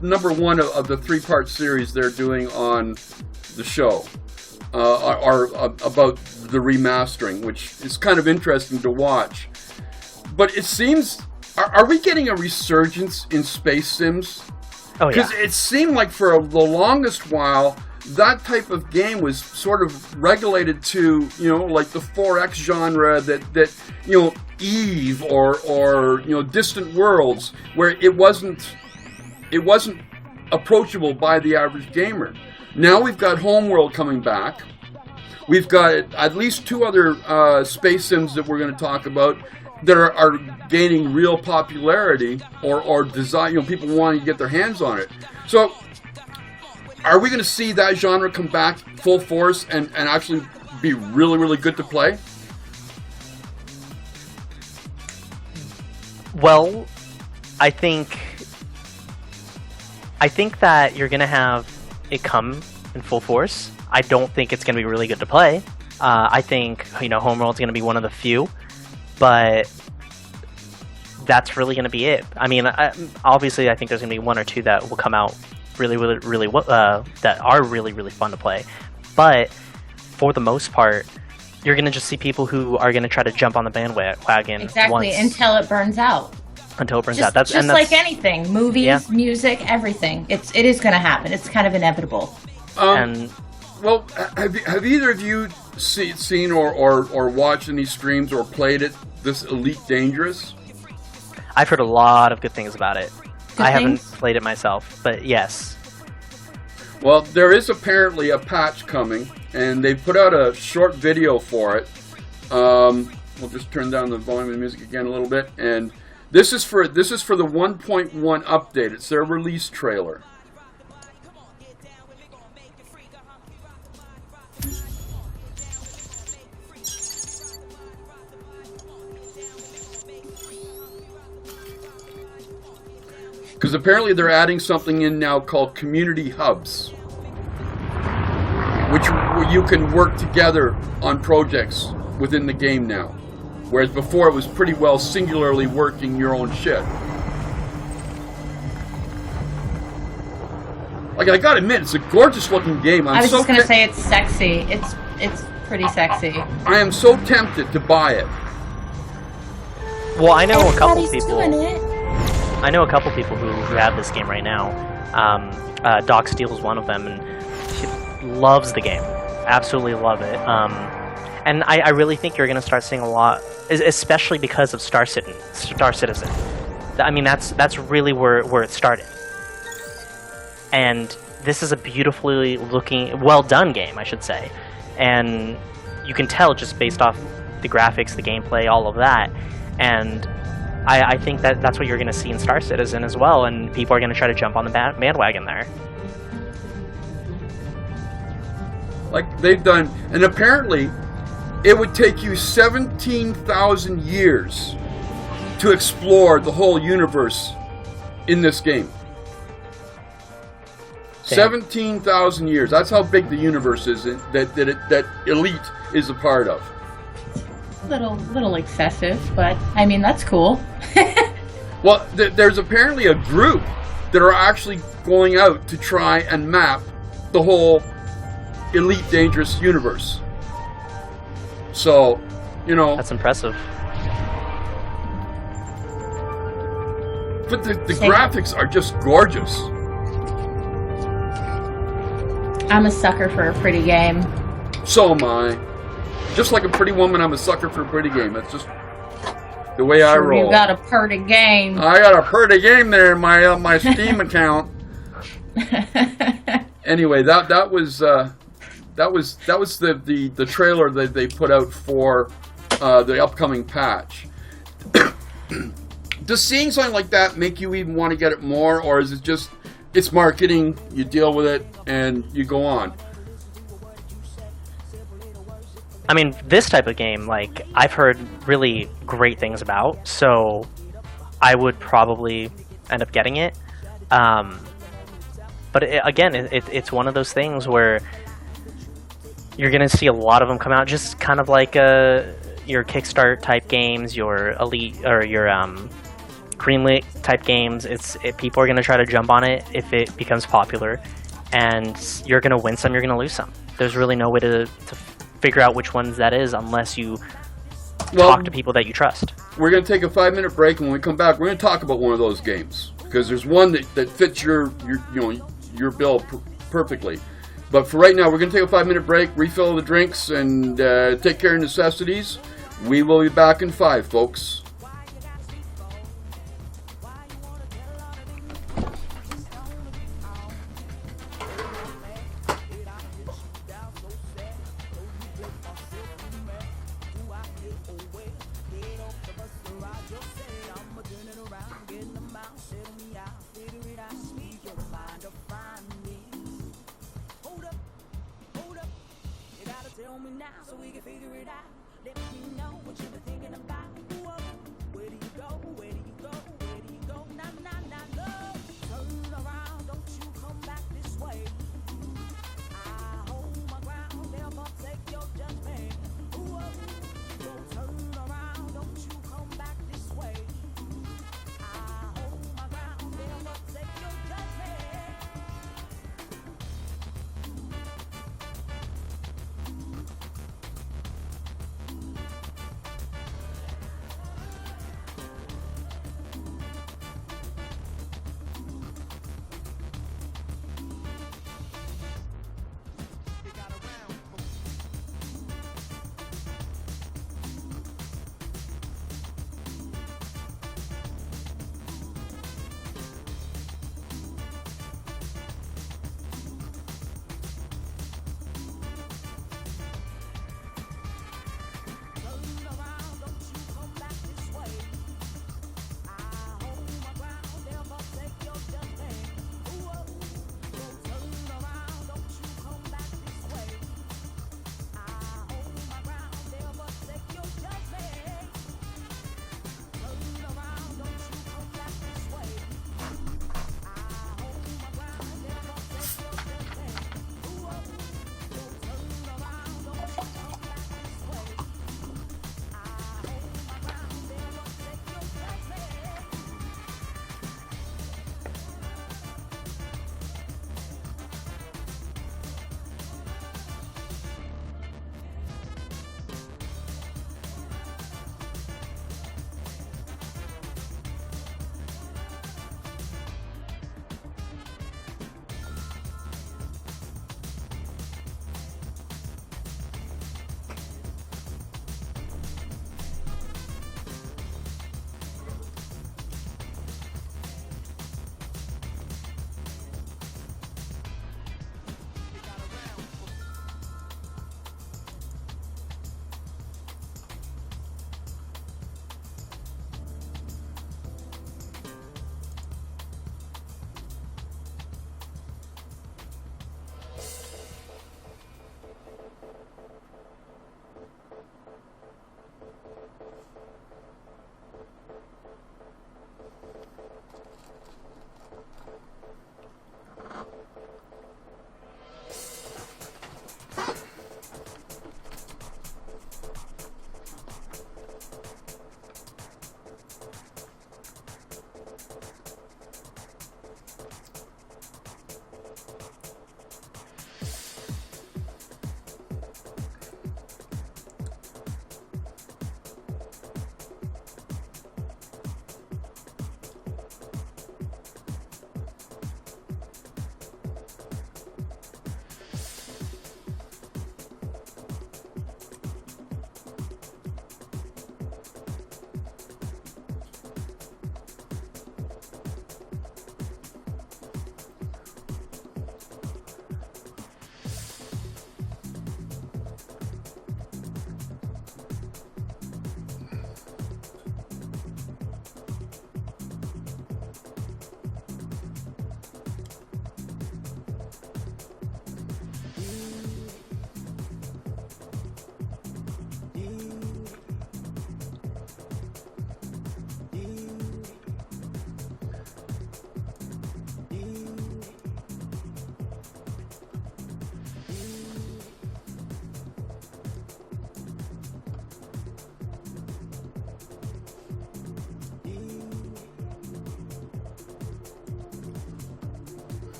number one of the 3-part series they're doing on the show, are about the remastering, which is kind of interesting to watch. But it seems, are we getting a resurgence in space sims? Oh yeah. Because it seemed like for the longest while, that type of game was sort of regulated to, like the 4X genre that Eve or Distant Worlds, where it wasn't approachable by the average gamer. Now we've got Homeworld coming back. We've got at least 2 other space sims that we're going to talk about that are gaining real popularity or design. People wanting to get their hands on it. So, are we going to see that genre come back full force and actually be really, really good to play? Well, I think that you're gonna have it come in full force. I don't think it's gonna be really good to play. I think Homeworld's gonna be one of the few, but that's really gonna be it. I mean, obviously, I think there's gonna be 1 or 2 that will come out really that are really, really fun to play. But for the most part, you're going to just see people who are going to try to jump on the bandwagon Exactly, once, until it burns out. until it burns Just, out. That's like anything, movies, Yeah. music, everything. It is going to happen. It's kind of inevitable. and Well, have either of you seen or watched any streams or played it, this Elite Dangerous? I've heard a lot of good things about it. Good I haven't things? played it myself, but yes. Well, there is apparently a patch coming, and they put out a short video for it. We'll just turn down the volume of the music again a little bit, and this is for the 1.1 update. It's their release trailer. Because apparently they're adding something in now called community hubs, where you can work together on projects within the game now. Whereas before it was pretty well singularly working your own shit. Like, I gotta admit, it's a gorgeous looking game. I was just gonna say it's sexy. It's pretty sexy. I am so tempted to buy it. Well, I know a couple Everybody's people. doing it. I know a couple people who have this game right now. Doc Steele's one of them, and she loves the game. Absolutely love it. And I really think you're going to start seeing a lot, especially because of Star Citizen. I mean, that's really where it started. And this is a beautifully looking, well done game, I should say. And you can tell just based off the graphics, the gameplay, all of that. And I think that's what you're going to see in Star Citizen as well, and people are going to try to jump on the bandwagon there. Like they've done, and apparently it would take you 17,000 years to explore the whole universe in this game. 17,000 years. That's how big the universe is that Elite is a part of. Little excessive, but I mean that's cool. Well, there's apparently a group that are actually going out to try and map the whole Elite Dangerous universe. So, you know, that's impressive. But the graphics are just gorgeous. I'm a sucker for a pretty game. So am I. Just like a pretty woman, I'm a sucker for a pretty game. That's just the way I roll. You got a pretty game. I got a pretty game there in my Steam account. Anyway, that was the trailer that they put out for the upcoming patch. Does seeing something like that make you even want to get it more, or is it just it's marketing, you deal with it, and you go on? I mean, this type of game, like, I've heard really great things about, so I would probably end up getting it. But it's one of those things where you're going to see a lot of them come out, just kind of like your Kickstart type games, your Elite, or your Greenlit type games. People are going to try to jump on it if it becomes popular, and you're going to win some, you're going to lose some. There's really no way to figure out which ones that is unless you talk to people that you trust. We're going to take a 5-minute break, and when we come back, we're going to talk about one of those games because there's one that fits your bill perfectly. But for right now, we're going to take a 5-minute break, refill the drinks, and take care of necessities. We will be back in 5, folks.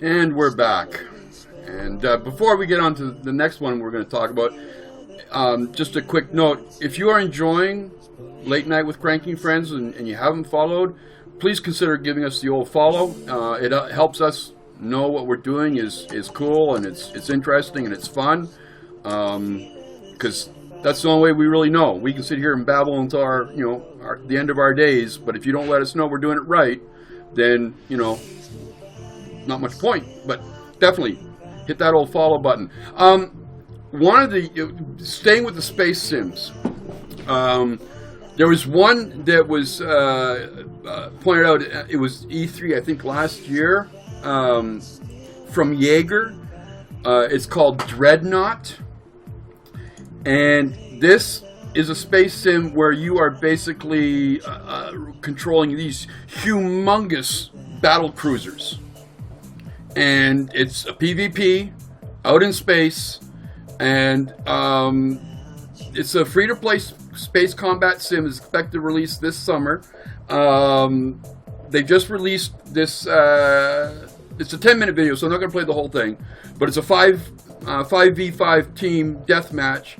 And we're back. And before we get on to the next one we're going to talk about, just a quick note. If you are enjoying Late Night with Cranky and Friends and you haven't followed, please consider giving us the old follow. It helps us know what we're doing is cool and it's interesting and it's fun. Because that's the only way we really know. We can sit here and babble until the end of our days, but if you don't let us know we're doing it right, then, not much point. But definitely hit that old follow button. One of the, staying with the space sims, there was one that was pointed out, it was E3, I think, last year, from Jaeger. It's called Dreadnought. And this is a space sim where you are basically controlling these humongous battle cruisers. And it's a PvP out in space. And it's a free-to-play space combat sim. It's expected to release this summer. They just released this. It's a 10-minute video, so I'm not going to play the whole thing. But it's a 5v5 team deathmatch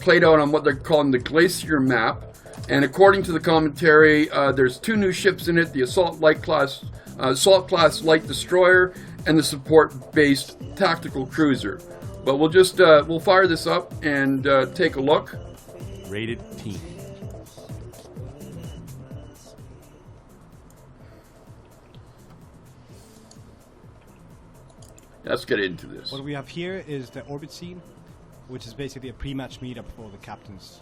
played out on what they're calling the Glacier map. And according to the commentary, there's 2 new ships in it: the Assault Class Light Destroyer and the support-based Tactical Cruiser. But we'll just we'll fire this up and take a look. Rated Teen. Let's get into this. What we have here is the orbit scene, which is basically a pre-match meetup for the captains.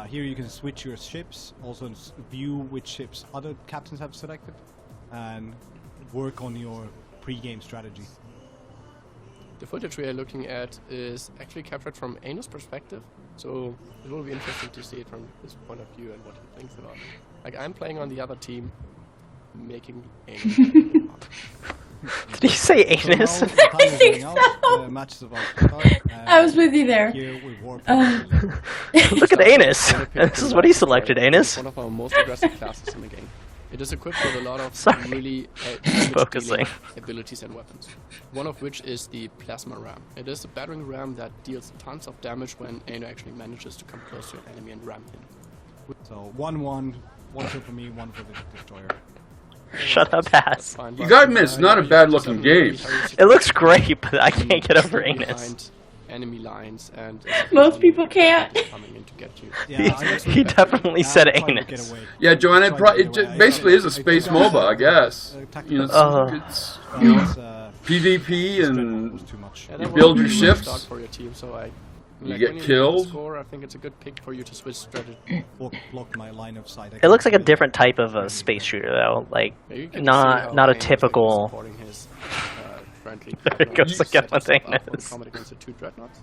Here you can switch your ships, also view which ships other captains have selected, and work on your pre-game strategy. The footage we are looking at is actually captured from Anus' perspective, so it will be interesting to see it from his point of view and what he thinks about it. Like, I'm playing on the other team, making Anus. Did he say anus? So I think so. I was with you there. Look at Anus. This is what he selected, Anus. One of our most aggressive classes in the game. It is equipped with a lot of really focusing abilities and weapons. One of which is the plasma ram. It is a battering ram that deals tons of damage when Ano actually manages to come close to an enemy and ram him. So 1-1, 1 for me, 1 for the destroyer. Shut up, ass. You gotta admit, it's not a bad looking game. It looks great, but I can't get over Anus. Enemy lines and most people can't. Coming in to get you. He definitely said anus. Yeah, Joanna, it basically is a space MOBA, I guess. It's PvP and you build your ships. For your team, so you get killed. I think it's a good pick for you to switch strategy. Block my line of sight. It looks like a different type of a space shooter, though. Like not a typical. There it goes again with Anus. Against the 2 dreadnoughts,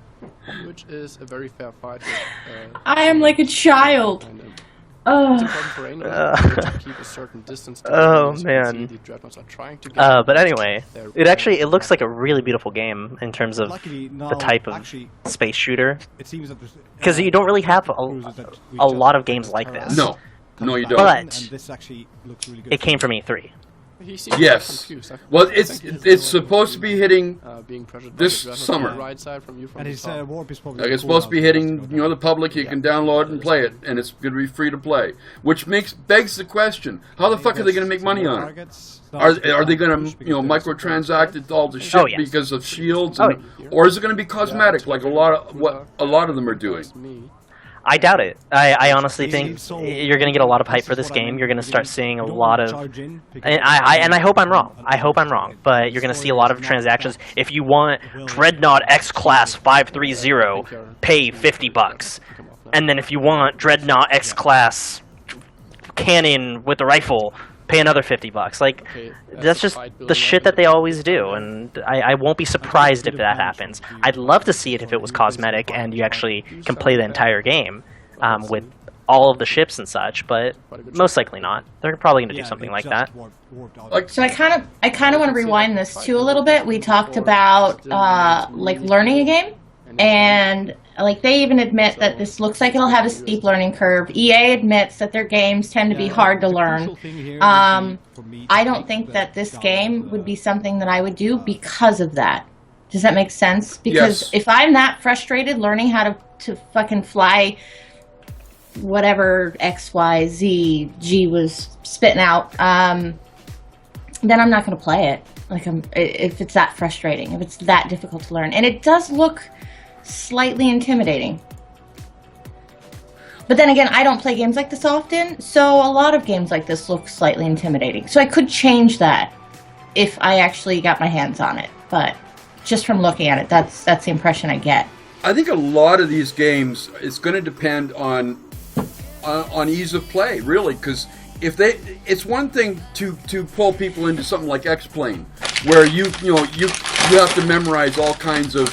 which is a very fair fight. I am like a child. It's important for Anus to keep a certain distance. Oh man. The dreadnoughts are trying to get but anyway, it looks like a really beautiful game in terms of the type of space shooter. Because you don't really have a lot of games like this. No, you don't. But it came from E3. Yes. Well, it's supposed to be hitting this summer. And his warp is probably it's supposed to be hitting, the public. You can download and play it, and it's going to be free to play. Which begs the question: how the fuck are they going to make money on it? Are they going to microtransact it all to shit because of shields, or is it going to be cosmetic like a lot of them are doing? I doubt it. I honestly think you're going to get a lot of hype for this game. You're going to start seeing a lot of... And I hope I'm wrong. I hope I'm wrong. But you're going to see a lot of transactions. If you want Dreadnought X-Class 530, pay $50. And then if you want Dreadnought X-Class cannon with the rifle, pay another $50. Like, that's just the shit that they always do, and I won't be surprised if that happens. I'd love to see it if it was cosmetic and you actually can play the entire game with all of the ships and such, but most likely not. They're probably going to do something like that. So I kind of want to rewind this too a little bit. We talked about like learning a game, and Like, they even admit that this looks like it'll have a steep learning curve. EA admits that their games tend to be hard to learn. I don't think that this game would be something that I would do because of that. Does that make sense? Because Yes. if I'm that frustrated learning how to fucking fly whatever X, Y, Z, G was spitting out, then I'm not going to play it. Like, if it's that frustrating, if it's that difficult to learn. And it does look slightly intimidating. But then again, I don't play games like this often, so a lot of games like this look slightly intimidating. So I could change that if I actually got my hands on it. But just from looking at it, that's the impression I get. I think a lot of these games, it's going to depend on ease of play, really, because it's one thing to pull people into something like X-Plane, where you have to memorize all kinds of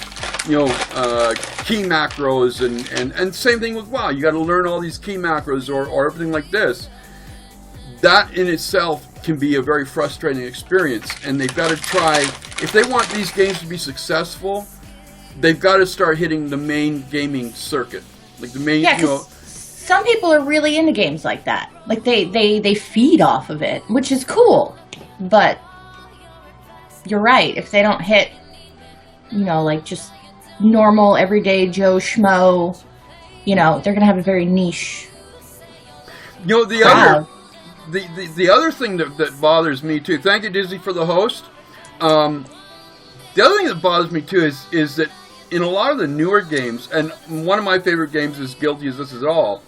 key macros and same thing with WoW. You got to learn all these key macros or everything like this. That in itself can be a very frustrating experience, and they've got to try, if they want these games to be successful, they've got to start hitting the main gaming circuit, like the main. Some people are really into games like that. Like they feed off of it, which is cool. But you're right. If they don't hit, like just normal, everyday Joe Schmo, they're gonna have a very niche. The other thing that bothers me too. Thank you, Disney, for the host. The other thing that bothers me too is that in a lot of the newer games, and one of my favorite games is Guilty as This Is All,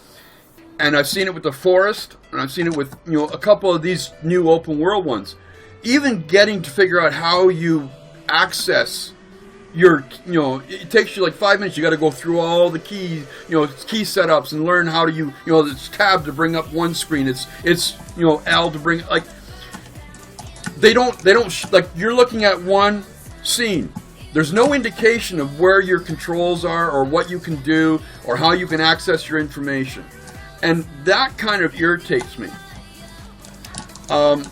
and I've seen it with The Forest, and I've seen it with a couple of these new open world ones. Even getting to figure out how you access your, it takes you like 5 minutes. You got to go through all the key setups and learn how to it's tab to bring up one screen. It's L to bring like. They don't like you're looking at one scene. There's no indication of where your controls are or what you can do or how you can access your information. And that kind of irritates me. Have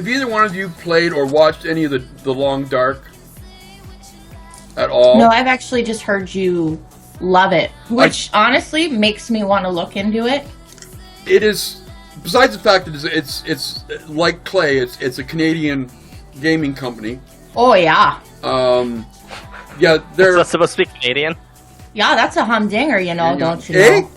either one of you played or watched any of the Long Dark at all? No, I've actually just heard you love it, which honestly makes me want to look into it. It is, besides the fact that it's like Clay, it's a Canadian gaming company. Oh yeah. Yeah, they're supposed to be Canadian. Yeah, that's a humdinger, don't you know?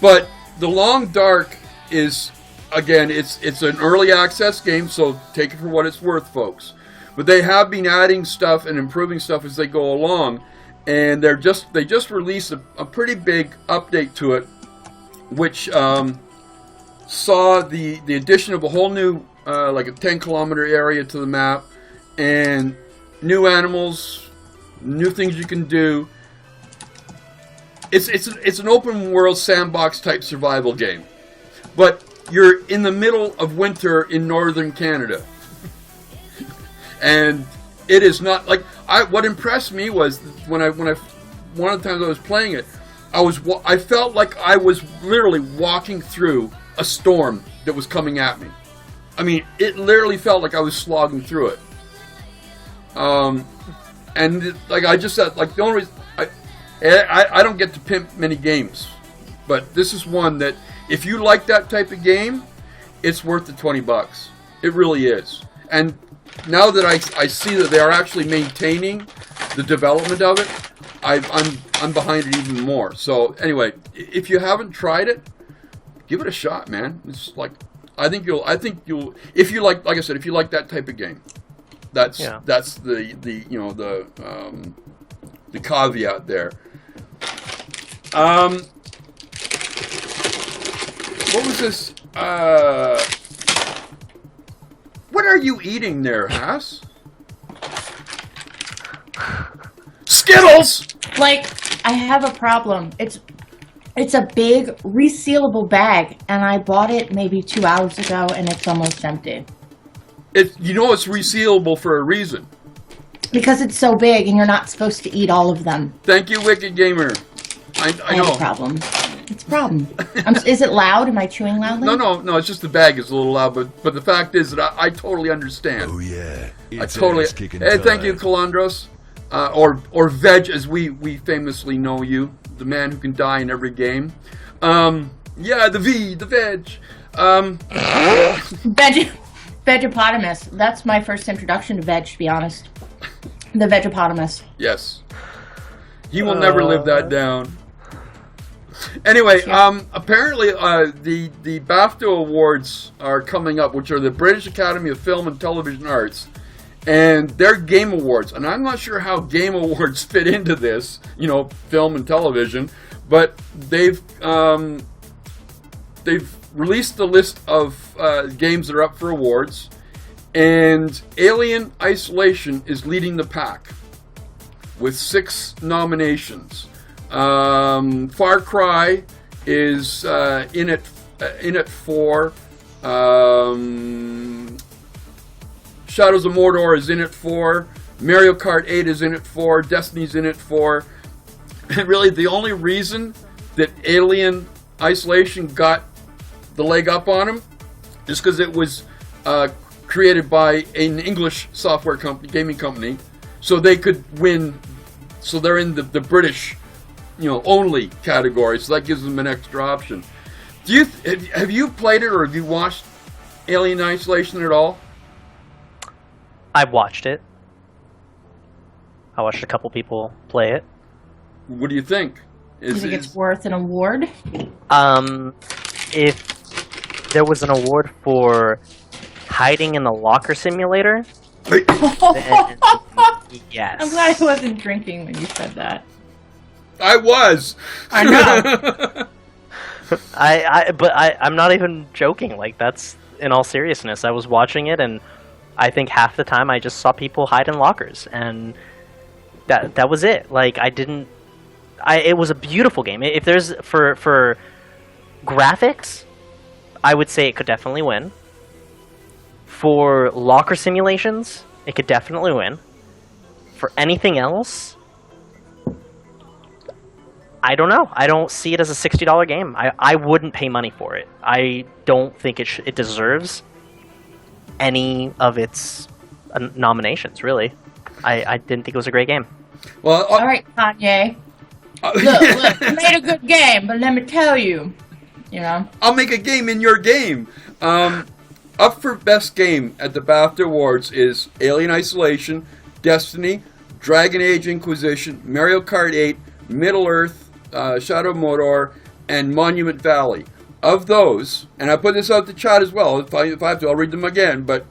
But the Long Dark is, again, it's an early access game, so take it for what it's worth, folks. But they have been adding stuff and improving stuff as they go along, and they just released a pretty big update to it, which saw the addition of a whole new like a 10-kilometer area to the map, and new animals, new things you can do. It's an open world sandbox type survival game, but you're in the middle of winter in northern Canada, and it is not like what impressed me was when I one of the times I was playing it, I felt like I was literally walking through a storm that was coming at me. I mean, it literally felt like I was slogging through it. And like I just said, like the only reason I don't get to pimp many games, but this is one that if you like that type of game, it's worth the $20. It really is. And now that I see that they are actually maintaining the development of it, I'm behind it even more. So anyway, if you haven't tried it, give it a shot, man. It's like I think you'll if you like I said, if you like that type of game. That's the caveat there. What was this? What are you eating there, Haas? Skittles! Like, I have a problem. It's a big resealable bag, and I bought it maybe 2 hours ago, and it's almost empty. It's resealable for a reason. Because it's so big, and you're not supposed to eat all of them. Thank you, Wicked Gamer. I know. Have a problem. It's a problem. Is it loud? Am I chewing loudly? No. It's just the bag is a little loud, but the fact is that I totally understand. Oh yeah, I totally. Hey, thank you, Calandros, or Veg, as we famously know you, the man who can die in every game. Yeah, the Veg. Vegopotamus. That's my first introduction to veg, to be honest. The Vegopotamus. Yes. He will never live that down. Anyway, apparently the BAFTA Awards are coming up, which are the British Academy of Film and Television Arts, and their Game Awards. And I'm not sure how Game Awards fit into this, film and television, but they've released the list of games that are up for awards, and Alien Isolation is leading the pack with 6 nominations. Far Cry is in at 4. Shadows of Mordor is in at 4. Mario Kart 8 is in at 4. Destiny's in at 4. And really, the only reason that Alien Isolation got the leg up on him is because it was created by an English software company, gaming company, so they could win. So they're in the British, only category. So that gives them an extra option. Have you played it, or have you watched Alien Isolation at all? I've watched it. I watched a couple people play it. What do you think? Do you think it's worth an award? If there was an award for hiding in the locker simulator, then yes. I'm glad I wasn't drinking when you said that. I was. I know. I'm not even joking. Like, that's in all seriousness. I was watching it, and I think half the time I just saw people hide in lockers, and that was it. Like, it was a beautiful game. If there's for graphics, I would say it could definitely win. For locker simulations, it could definitely win. For anything else, I don't know. I don't see it as a $60 game. I wouldn't pay money for it. I don't think it deserves any of its nominations, really. I didn't think it was a great game. Well, all right, Kanye. Look, you made a good game, but let me tell you, I'll make a game in your game. Up for best game at the BAFTA Awards is Alien Isolation, Destiny, Dragon Age Inquisition, Mario Kart 8, Middle-earth, Shadow of Mordor, and Monument Valley. Of those, and I put this out to chat as well, if I have to, I'll read them again, but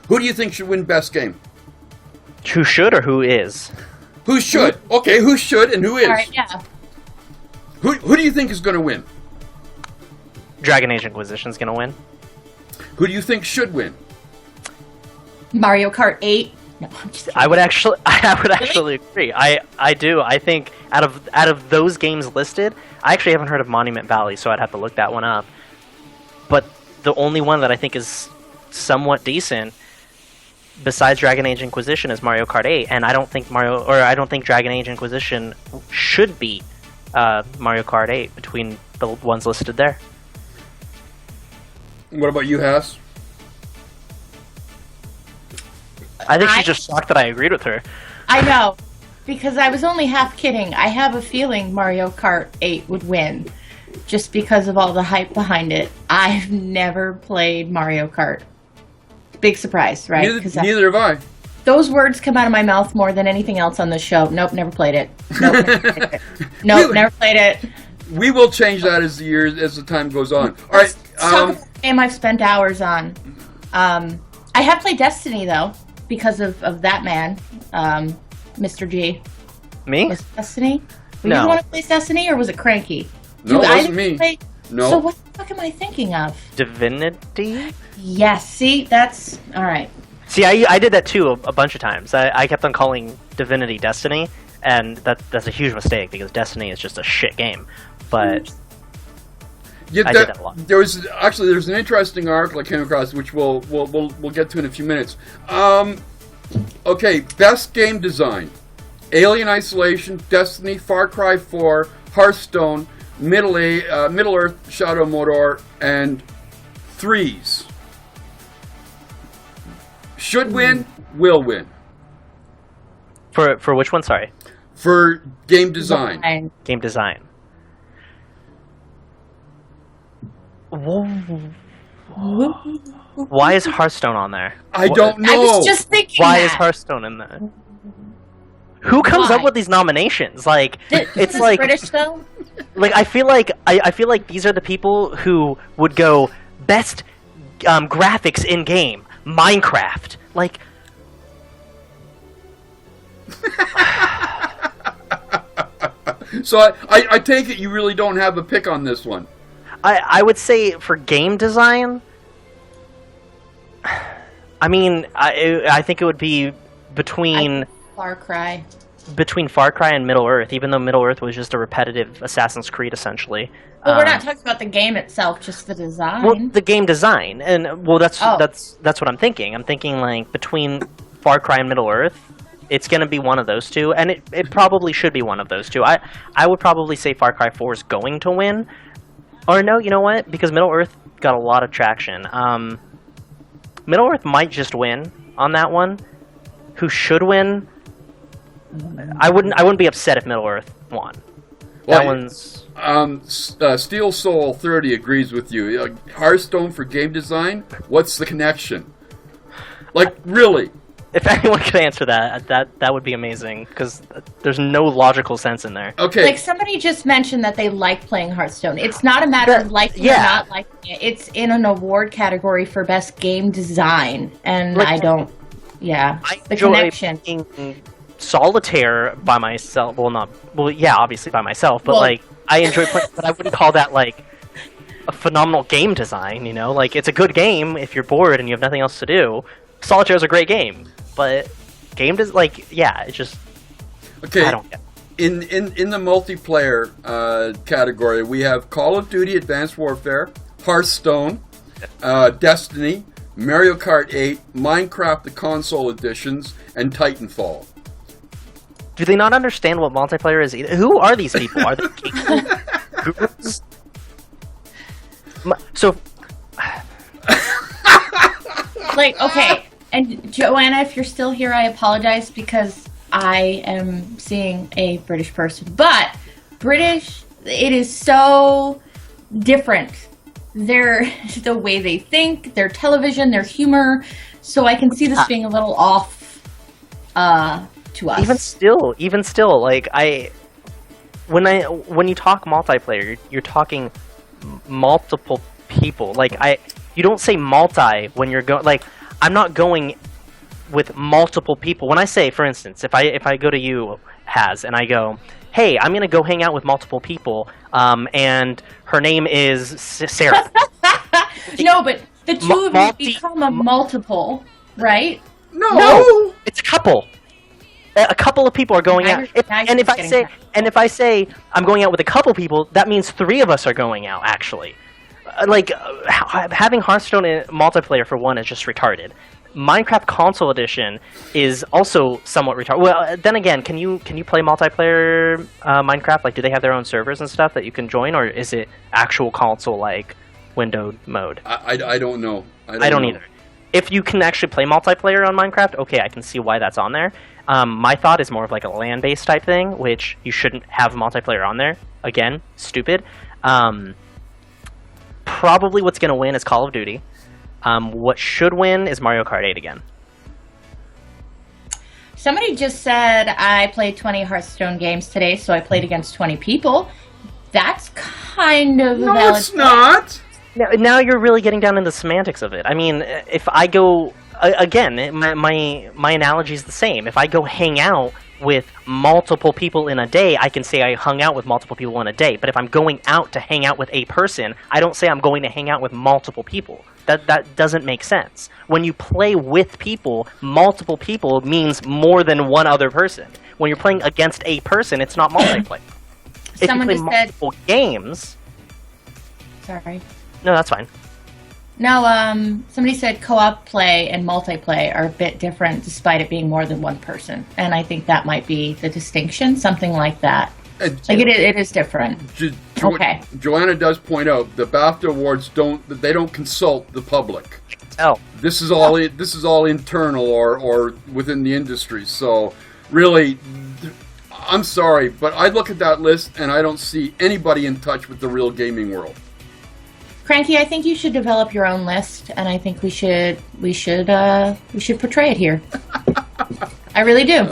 who do you think should win best game? Who should or who is? Who should? Okay, who should and who is? All right, yeah. Who do you think is going to win? Dragon Age Inquisition's going to win. Who do you think should win? Mario Kart 8. No, I'm just kidding. I would actually agree. I do. I think out of those games listed, I actually haven't heard of Monument Valley, so I'd have to look that one up. But the only one that I think is somewhat decent, besides Dragon Age Inquisition, is Mario Kart 8, and I don't think Dragon Age Inquisition should beat Mario Kart 8 between the ones listed there. What about you, Haas? I think she's just shocked that I agreed with her. I know, because I was only half kidding. I have a feeling Mario Kart 8 would win, just because of all the hype behind it. I've never played Mario Kart. Big surprise, right? Neither have I. Those words come out of my mouth more than anything else on this show. Nope, never played it. Nope, never played it. Nope, never played it. We will change that as the time goes on. All right. Talk about a game I've spent hours on. I have played Destiny though, because of that man, Mr. G. Me? Was it Destiny? No. You the one who plays Destiny, or was it Cranky? No, it wasn't me. No. So what the fuck am I thinking of? Divinity? Yes. See, that's all right. See, I did that too a bunch of times. I kept on calling Divinity Destiny, and that's a huge mistake because Destiny is just a shit game. But yeah, I did that a lot. There's an interesting article I came across, which we'll get to in a few minutes. Okay, best game design: Alien Isolation, Destiny, Far Cry 4, Hearthstone, Middle Earth, Shadow of Mordor, and Threes. Should win, will win. For which one? Sorry. For game design. Game design. Why is Hearthstone on there? I don't know. I was just thinking Why that. is Hearthstone in there? Who comes up with these nominations? Like, it's like British though. Like I feel like these are the people who would go best graphics in game, Minecraft. Like, So I take it you really don't have a pick on this one. I would say for game design, I mean, I think it would be between Far Cry. Between Far Cry and Middle Earth, even though Middle Earth was just a repetitive Assassin's Creed, essentially. But we're not talking about the game itself, just the design. Well, the game design, and that's what I'm thinking. I'm thinking like between Far Cry and Middle Earth, it's going to be one of those two, and it probably should be one of those two. I would probably say Far Cry 4 is going to win, or no, you know what? Because Middle Earth got a lot of traction. Middle Earth might just win on that one. Who should win? I wouldn't be upset if Middle Earth won. That one's. Steel Soul 30 agrees with you. Hearthstone for game design. What's the connection? Like, really? If anyone could answer that would be amazing, because there's no logical sense in there. Okay. Like somebody just mentioned that they like playing Hearthstone. It's not a matter of liking or not liking it. It's in an award category for best game design, and Like, I don't. Yeah, I the enjoy connection. playing Solitaire by myself. Well, yeah, obviously by myself, but like I enjoy playing. But I wouldn't call that like a phenomenal game design. You know, like it's a good game if you're bored and you have nothing else to do. Solitaire is a great game, but game does it's just Okay. I don't get it. In the multiplayer category, we have Call of Duty Advanced Warfare, Hearthstone, Destiny, Mario Kart 8, Minecraft the console editions, and Titanfall. Do they not understand what multiplayer is either? Who are these people? Are they gurus? So, Like, okay, and Joanna, if you're still here, I apologize because I am seeing a British person. But British, it is so different. The way they think, their television, their humor. So I can see this being a little off to us. Even still, like when you talk multiplayer, you're talking multiple people. Like you don't say multi when you're going. Like I'm not going with multiple people. When I say, for instance, if I go to you, Haz, and I go, hey, I'm gonna go hang out with multiple people, and her name is Sarah. No, but the two of you become a multiple, right? No, it's a couple. A couple of people are going out. If I say I'm going out with a couple people, that means 3 of us are going out. Actually, having Hearthstone in multiplayer for one is just retarded. Minecraft Console Edition is also somewhat retarded. Well, then again, can you play multiplayer Minecraft? Like, do they have their own servers and stuff that you can join, or is it actual console like windowed mode? I don't know. I don't either. If you can actually play multiplayer on Minecraft, okay, I can see why that's on there. My thought is more of like a LAN-based type thing, which you shouldn't have multiplayer on there. Again, stupid. Probably what's going to win is Call of Duty. What should win is Mario Kart 8 again. Somebody just said I played 20 Hearthstone games today, so I played against 20 people. That's kind of no, valid it's not. Now you're really getting down into the semantics of it. I mean, if I go again, my analogy is the same. If I go hang out with multiple people in a day, I can say I hung out with multiple people in a day. But if I'm going out to hang out with a person, I don't say I'm going to hang out with multiple people. That doesn't make sense. When you play with people, multiple people means more than one other person. When you're playing against a person, it's not multiplayer. If you play multiple games... Sorry. No, that's fine. No, somebody said co-op play and multiplayer are a bit different despite it being more than one person. And I think that might be the distinction, something like that. Like it is different. Okay. Joanna does point out the BAFTA awards they don't consult the public. Oh. This is all internal or within the industry. So really, I'm sorry, but I look at that list and I don't see anybody in touch with the real gaming world. Cranky, I think you should develop your own list, and I think we should portray it here. I really do.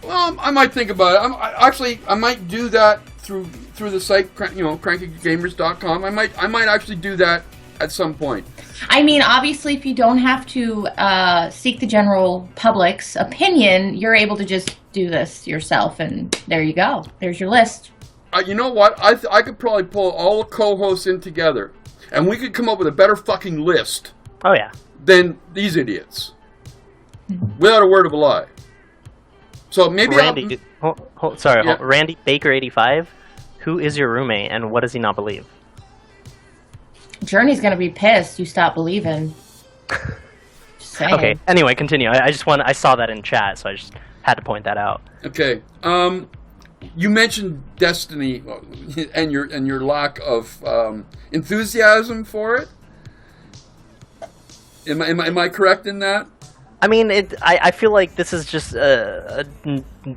Well, I might think about it. I might do that through the site, crankygamers.com. I might actually do that at some point. I mean, obviously, if you don't have to seek the general public's opinion, you're able to just do this yourself, and there you go. There's your list. You know what? I could probably pull all the co-hosts in together, and we could come up with a better fucking list. Oh yeah. Than these idiots, without a word of a lie. So maybe Randy, Randy Baker 85. Who is your roommate, and what does he not believe? Journey's gonna be pissed. You stop believing. Just saying. Okay. Anyway, continue. I saw that in chat, so I just had to point that out. Okay. You mentioned Destiny and your lack of enthusiasm for it. Am I correct in that? I mean, I feel like this is just a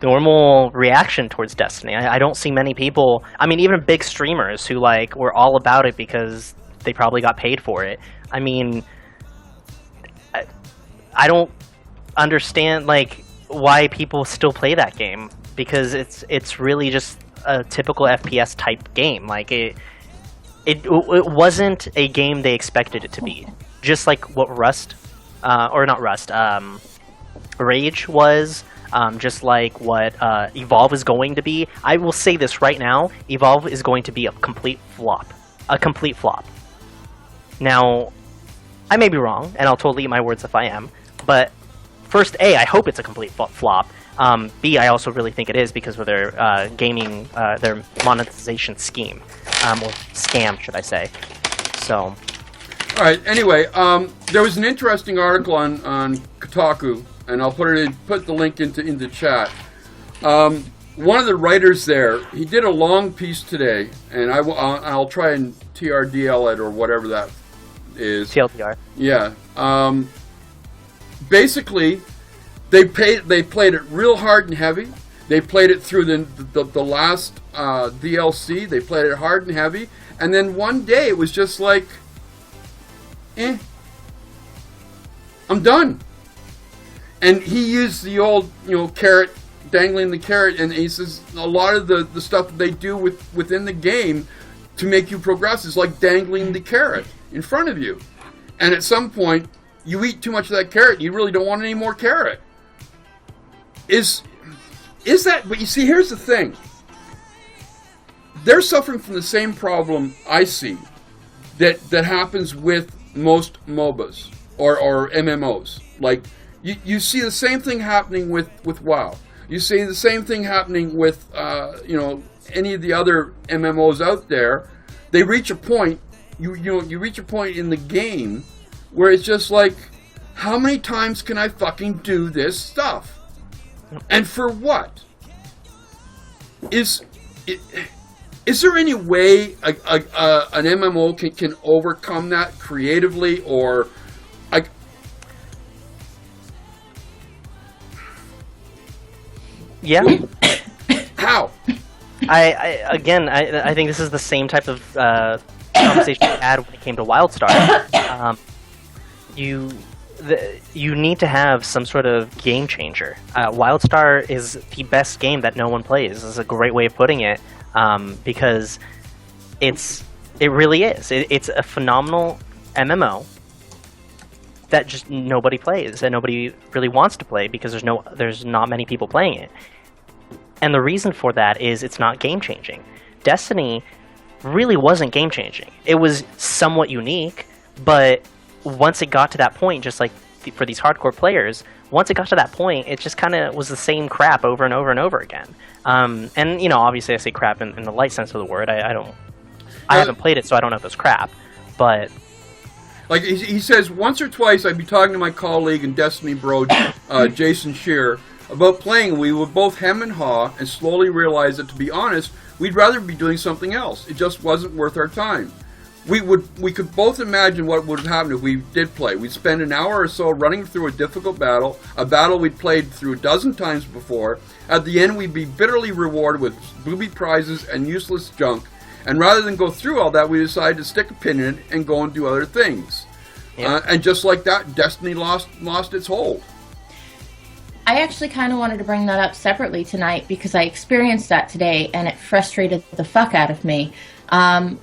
normal reaction towards Destiny. I don't see many people. I mean, even big streamers who were all about it because they probably got paid for it. I mean, I don't understand why people still play that game, because it's really just a typical FPS type game. It wasn't a game they expected it to be. Just like what Rage was, just like what Evolve is going to be. I will say this right now, Evolve is going to be a complete flop. Now, I may be wrong, and I'll totally eat my words if I am, but first, A, I hope it's a complete flop. B, I also really think it is because of their their monetization scheme, or scam, should I say. So... All right. Anyway, there was an interesting article on Kotaku, and I'll put the link into chat. One of the writers there, he did a long piece today, and I'll try and TRDL it or whatever that is. TLDR. Yeah. Basically, they played it real hard and heavy. They played it through the last DLC. They played it hard and heavy, and then one day it was just like, I'm done. And he used the old, carrot, dangling the carrot, and he says a lot of the stuff that they do within the game to make you progress is like dangling the carrot in front of you. And at some point, you eat too much of that carrot, you really don't want any more carrot. Is that, but you see, here's the thing. They're suffering from the same problem I see that happens with most MOBAs or MMOs. Like, you see the same thing happening with WoW. You see the same thing happening with any of the other MMOs out there. They reach a point, you reach a point in the game where it's just like, how many times can I fucking do this stuff? And for what? Is there any way an MMO can overcome that creatively, or Yeah. How? I think this is the same type of conversation we had when it came to WildStar. You need to have some sort of game changer. WildStar is the best game that no one plays. This is a great way of putting it, because it really is. It's a phenomenal MMO that just nobody plays and nobody really wants to play because there's not many people playing it. And the reason for that is it's not game changing. Destiny really wasn't game changing. It was somewhat unique, but once it got to that point, just like for these hardcore players, once it got to that point, it just kind of was the same crap over and over and over again. And obviously I say crap in the light sense of the word. I haven't played it, so I don't know if it's crap, but like he says, once or twice I'd be talking to my colleague and Destiny bro, Jason Shear, about playing. We would both hem and haw and slowly realize that, to be honest, we'd rather be doing something else. It just wasn't worth our time. We could both imagine what would have happened if we did play. We'd spend an hour or so running through a difficult battle, a battle we'd played through a dozen times before. At the end, we'd be bitterly rewarded with booby prizes and useless junk. And rather than go through all that, we decided to stick a pin in it and go and do other things. Yeah. And just like that, Destiny lost its hold. I actually kind of wanted to bring that up separately tonight because I experienced that today and it frustrated the fuck out of me.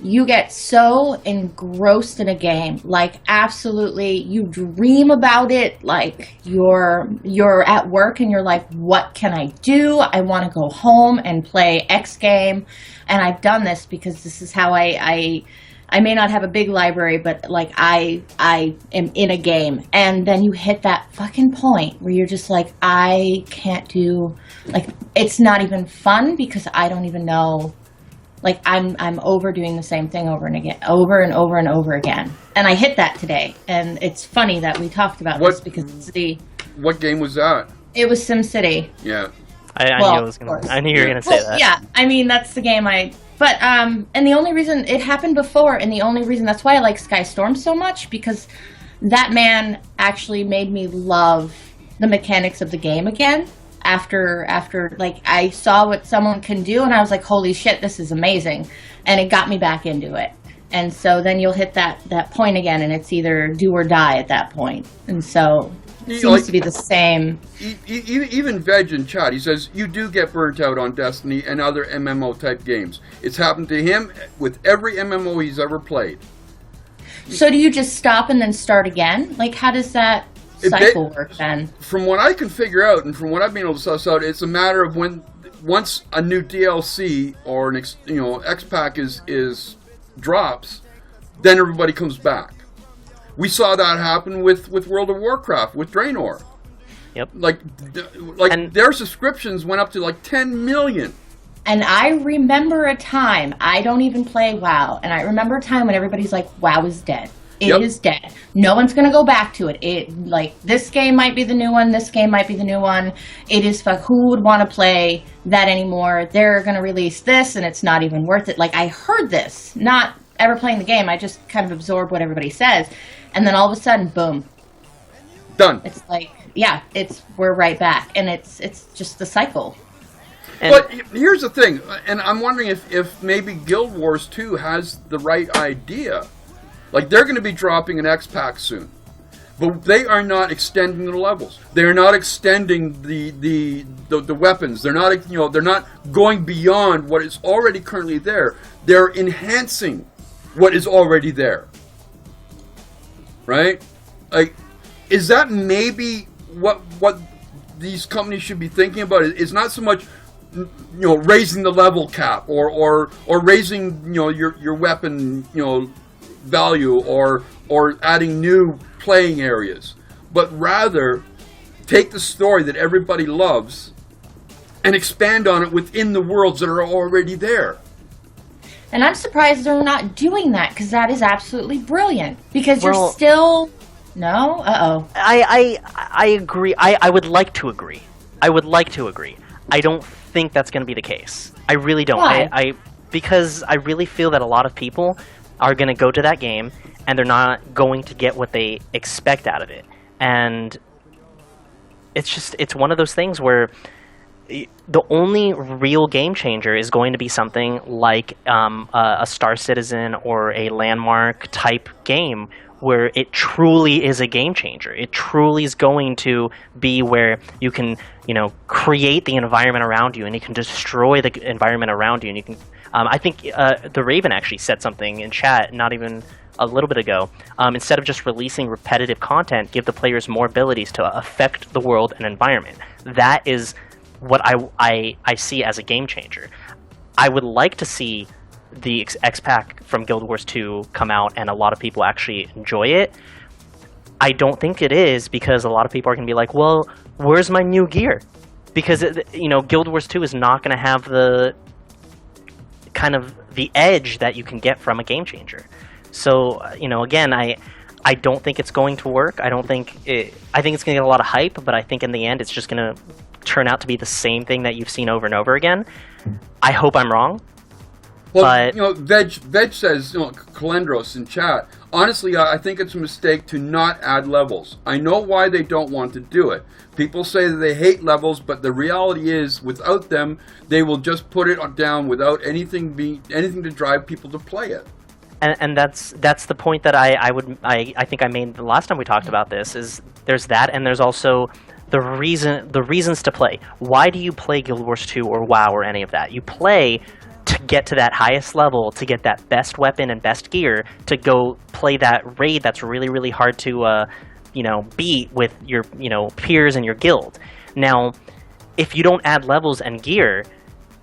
You get so engrossed in a game, like absolutely, you dream about it, like you're at work and you're like, what can I do? I want to go home and play X game. And I've done this because this is how I may not have a big library, but like I am in a game. And then you hit that fucking point where you're just like, I can't do, like, it's not even fun because I don't even know. Like I'm overdoing the same thing over and over again. And I hit that today. And it's funny that we talked about this because it's what game was that? It was SimCity. Yeah. I knew you were gonna say that. Yeah, I mean that's the game But and the only reason it happened before, and the only reason that's why I like Skystorm so much, because that man actually made me love the mechanics of the game again. After like I saw what someone can do, and I was like, holy shit, this is amazing, and it got me back into it. And so then you'll hit that point again, and it's either do or die at that point. And so it seems to be the same. Even Veg in chat, he says, you do get burnt out on Destiny and other MMO-type games. It's happened to him with every MMO he's ever played. So do you just stop and then start again? Like, how does that cycle work then? From what I can figure out, and from what I've been able to suss out, it's a matter of once a new DLC or an X-Pack is drops, then everybody comes back. We saw that happen with World of Warcraft, with Draenor. Yep. Like their subscriptions went up to like 10 million. And I remember a time, I don't even play WoW, and I remember a time when everybody's like, WoW is dead. It is dead. No one's going to go back to it. This game might be the new one, this game might be the new one. It is who would want to play that anymore? They're going to release this, and it's not even worth it. Like, I heard this, not ever playing the game. I just kind of absorb what everybody says. And then all of a sudden, boom. Done. It's like, yeah, we're right back. And it's just the cycle. But here's the thing, and I'm wondering if maybe Guild Wars 2 has the right idea. Like, they're going to be dropping an X-Pack soon. But they are not extending the levels. They're not extending the weapons. They're not going beyond what is already currently there. They're enhancing what is already there. Right? Like, is that maybe what these companies should be thinking about? It's not so much raising the level cap or raising your weapon value or adding new playing areas, but rather take the story that everybody loves and expand on it within the worlds that are already there. And I'm surprised they're not doing that, because that is absolutely brilliant. Because you're still... No? Uh-oh. I agree. I would like to agree. I don't think that's going to be the case. I really don't. Why? Because I really feel that a lot of people are going to go to that game and they're not going to get what they expect out of it. And it's one of those things where the only real game changer is going to be something like a Star Citizen or a Landmark type game where it truly is a game changer. It truly is going to be where you can, create the environment around you and you can destroy the environment around you. And you can, I think the Raven actually said something in chat not even a little bit ago. Instead of just releasing repetitive content, give the players more abilities to affect the world and environment. That is what I see as a game changer. I would like to see the X-Pack from Guild Wars 2 come out and a lot of people actually enjoy it. I don't think it is, because a lot of people are going to be like, well, where's my new gear? Because, Guild Wars 2 is not going to have the kind of the edge that you can get from a game changer. So, again, I don't think it's going to work. I think it's going to get a lot of hype, but I think in the end it's just going to turn out to be the same thing that you've seen over and over again. I hope I'm wrong. Well, but Veg says, Calendros in chat, honestly, I think it's a mistake to not add levels. I know why they don't want to do it. People say that they hate levels, but the reality is, without them, they will just put it down without anything to drive people to play it. And that's the point that I think I made the last time we talked about this. Is there's that, and there's also the reasons to play. Why do you play Guild Wars 2 or WoW or any of that? You play to get to that highest level, to get that best weapon and best gear, to go play that raid that's really, really hard to beat with your peers and your guild. Now, if you don't add levels and gear,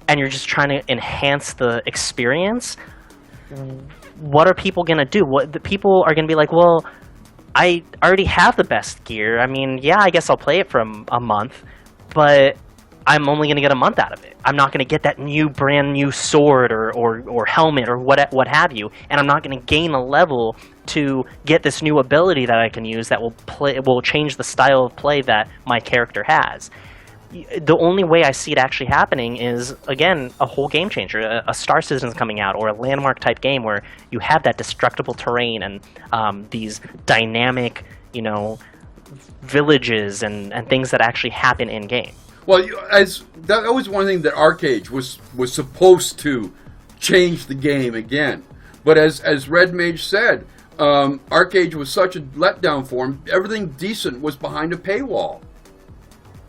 and you're just trying to enhance the experience, what are people gonna do? The people are gonna be like, well, I already have the best gear. I mean, yeah, I guess I'll play it for a month, but I'm only gonna get a month out of it. I'm not gonna get that brand new sword or helmet or what have you, and I'm not gonna gain a level to get this new ability that I can use that will change the style of play that my character has. The only way I see it actually happening is, again, a whole game changer, a Star Citizen's coming out, or a Landmark type game where you have that destructible terrain and these dynamic, villages and things that actually happen in game. Well, that was one thing that Arcade was supposed to change the game again, but as Red Mage said, Arcade was such a letdown for him. Everything decent was behind a paywall.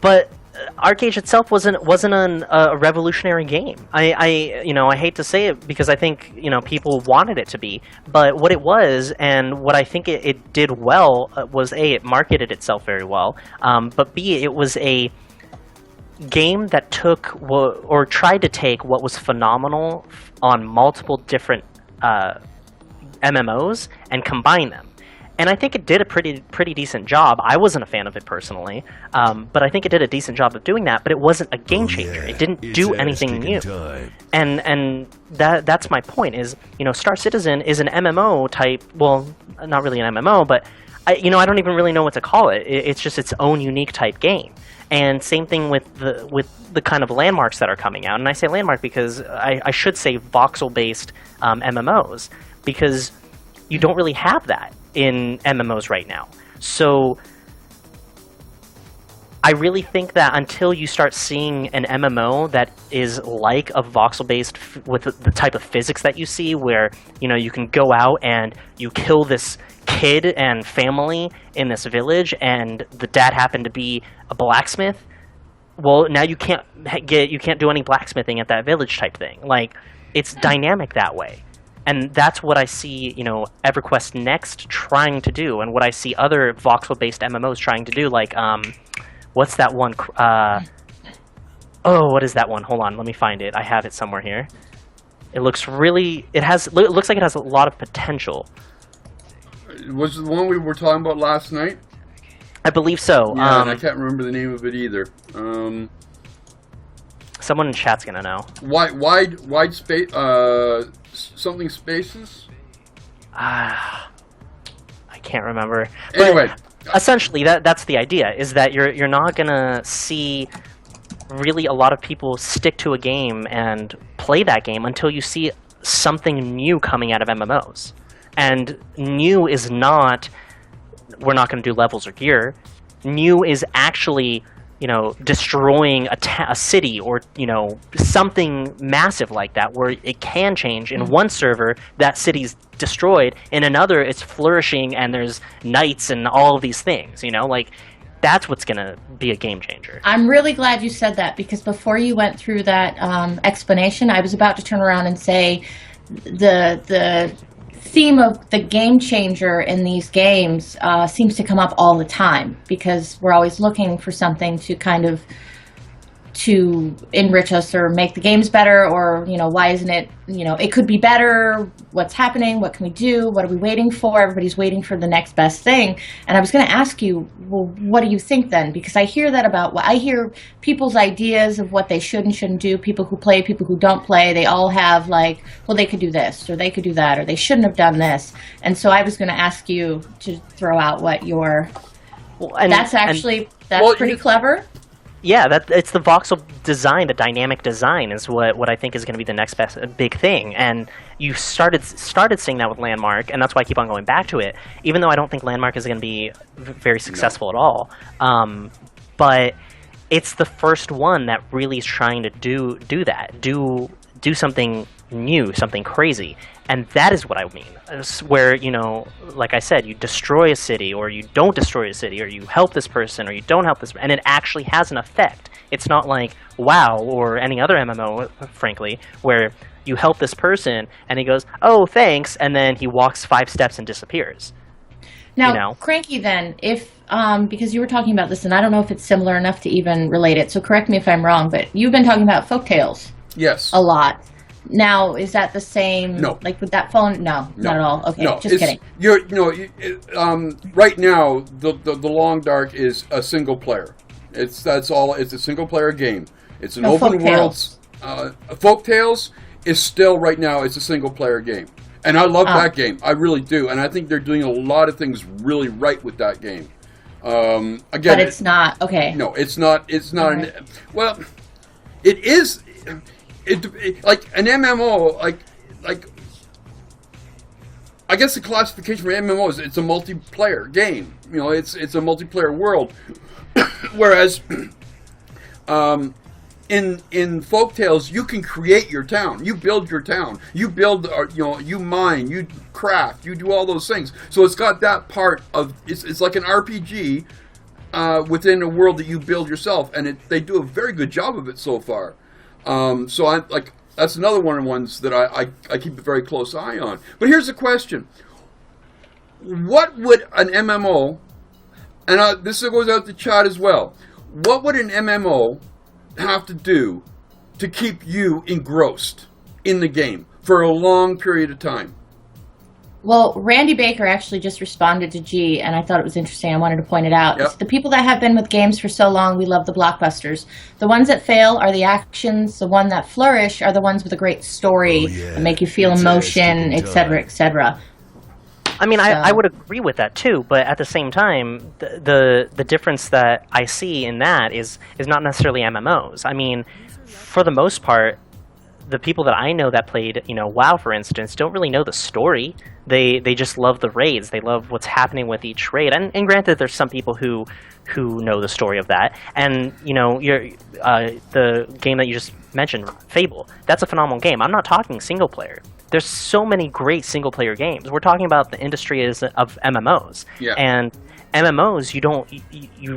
But Arcade itself wasn't a revolutionary game. I hate to say it because I think people wanted it to be, but what it was and what I think it did well was A, it marketed itself very well, but B, it was a game that took or tried to take what was phenomenal on multiple different MMOs and combine them. And I think it did a pretty decent job. I wasn't a fan of it personally, but I think it did a decent job of doing that. But it wasn't a game changer. It didn't do anything new. And that's my point. Is Star Citizen is an MMO type. Well, not really an MMO, but I don't even really know what to call it. It's just its own unique type game. And same thing with the kind of landmarks that are coming out. And I say landmark because I should say voxel-based MMOs, because you don't really have that in MMOs right now. So I really think that until you start seeing an MMO that is like a voxel-based with the type of physics that you see, where you can go out and you kill this kid and family in this village, and the dad happened to be a blacksmith. Well, now you can't do any blacksmithing at that village type thing. Like, it's dynamic that way. And that's what I see, EverQuest Next trying to do, and what I see other voxel-based MMOs trying to do. Like, what's that one? What is that one? Hold on, let me find it. I have it somewhere here. It looks like it has a lot of potential. Was it the one we were talking about last night? I believe so. Yeah, and I can't remember the name of it either. Someone in chat's gonna know. Wide space. Something spaces. I can't remember. Anyway, but essentially, that's the idea. Is that you're not gonna see really a lot of people stick to a game and play that game until you see something new coming out of MMOs. And new is not, we're not going to do levels or gear. New is actually, destroying a city or, something massive like that, where it can change. In one server, that city's destroyed. In another, it's flourishing and there's knights and all of these things, that's what's going to be a game changer. I'm really glad you said that, because before you went through that explanation, I was about to turn around and say the theme of the game changer in these games seems to come up all the time, because we're always looking for something to kind of to enrich us or make the games better, or why isn't it, it could be better, what's happening, what can we do, what are we waiting for? Everybody's waiting for the next best thing. And I was going to ask you, well, what do you think then? Because I hear that I hear people's ideas of what they should and shouldn't do. People who play, people who don't play, they all have like, well, they could do this or they could do that, or they shouldn't have done this. And so I was going to ask you to throw out what your that's pretty clever. Yeah, it's the voxel design, the dynamic design is what I think is going to be the next best big thing. And you started seeing that with Landmark, and that's why I keep on going back to it, even though I don't think Landmark is going to be very successful at all. But it's the first one that really is trying to do that, do something new, something crazy. And that is what I mean, where, like I said, you destroy a city, or you don't destroy a city, or you help this person, or you don't help this, and it actually has an effect. It's not like WoW or any other MMO, frankly, where you help this person, and he goes, oh, thanks, and then he walks 5 steps and disappears. Now, Cranky, then, if because you were talking about this, and I don't know if it's similar enough to even relate it, so correct me if I'm wrong, but you've been talking about folktales. Yes. A lot. Now, is that the same? No. Like, would that fall in? No, not at all. Okay, no, just kidding. Right now, the Long Dark is a single player. That's all. It's a single player game. It's an open world. Folktales is still right now. It's a single player game, and I love that game. I really do, and I think they're doing a lot of things really right with that game. Again, but it's not okay. No, it's not. It's not. Right. Well, it is. It like an MMO, like I guess the classification for MMO is it's a multiplayer game. It's a multiplayer world. Whereas in Folktales, you can create your town. You build your town. You build, you mine, you craft, you do all those things. So it's got that part of it's like an RPG within a world that you build yourself, and they do a very good job of it so far. So I that's another one of the ones that I keep a very close eye on. But here's the question: what would an MMO, and this goes out to chat as well, what would an MMO have to do to keep you engrossed in the game for a long period of time? Well, Randy Baker actually just responded to G, and I thought it was interesting. I wanted to point it out. Yep. The people that have been with games for so long, we love the blockbusters. The ones that fail are the actions. The ones that flourish are the ones with a great story that make you feel emotion, etc., etc. I mean, I would agree with that too, but at the same time, the difference that I see in that is not necessarily MMOs. I mean, for the most part, the people that I know that played, WoW, for instance, don't really know the story. They just love the raids. They love what's happening with each raid. And granted, there's some people who know the story of that. And the game that you just mentioned, Fable, that's a phenomenal game. I'm not talking single player. There's so many great single player games. We're talking about the industry of MMOs. Yeah. And MMOs, you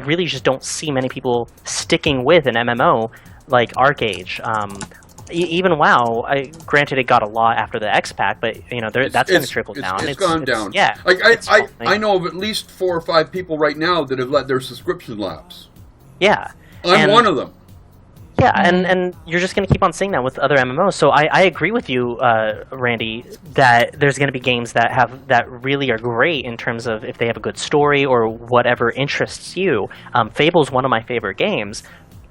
really just don't see many people sticking with an MMO like ArcAge. Even WoW, granted it got a lot after the X Pack, but that's going to trickle down. It's gone down. Yeah, I know of at least 4 or 5 people right now that have let their subscription lapse. Yeah, I'm one of them. Yeah, and you're just going to keep on seeing that with other MMOs. So I agree with you, Randy, that there's going to be games that really are great in terms of if they have a good story or whatever interests you. Fable's one of my favorite games,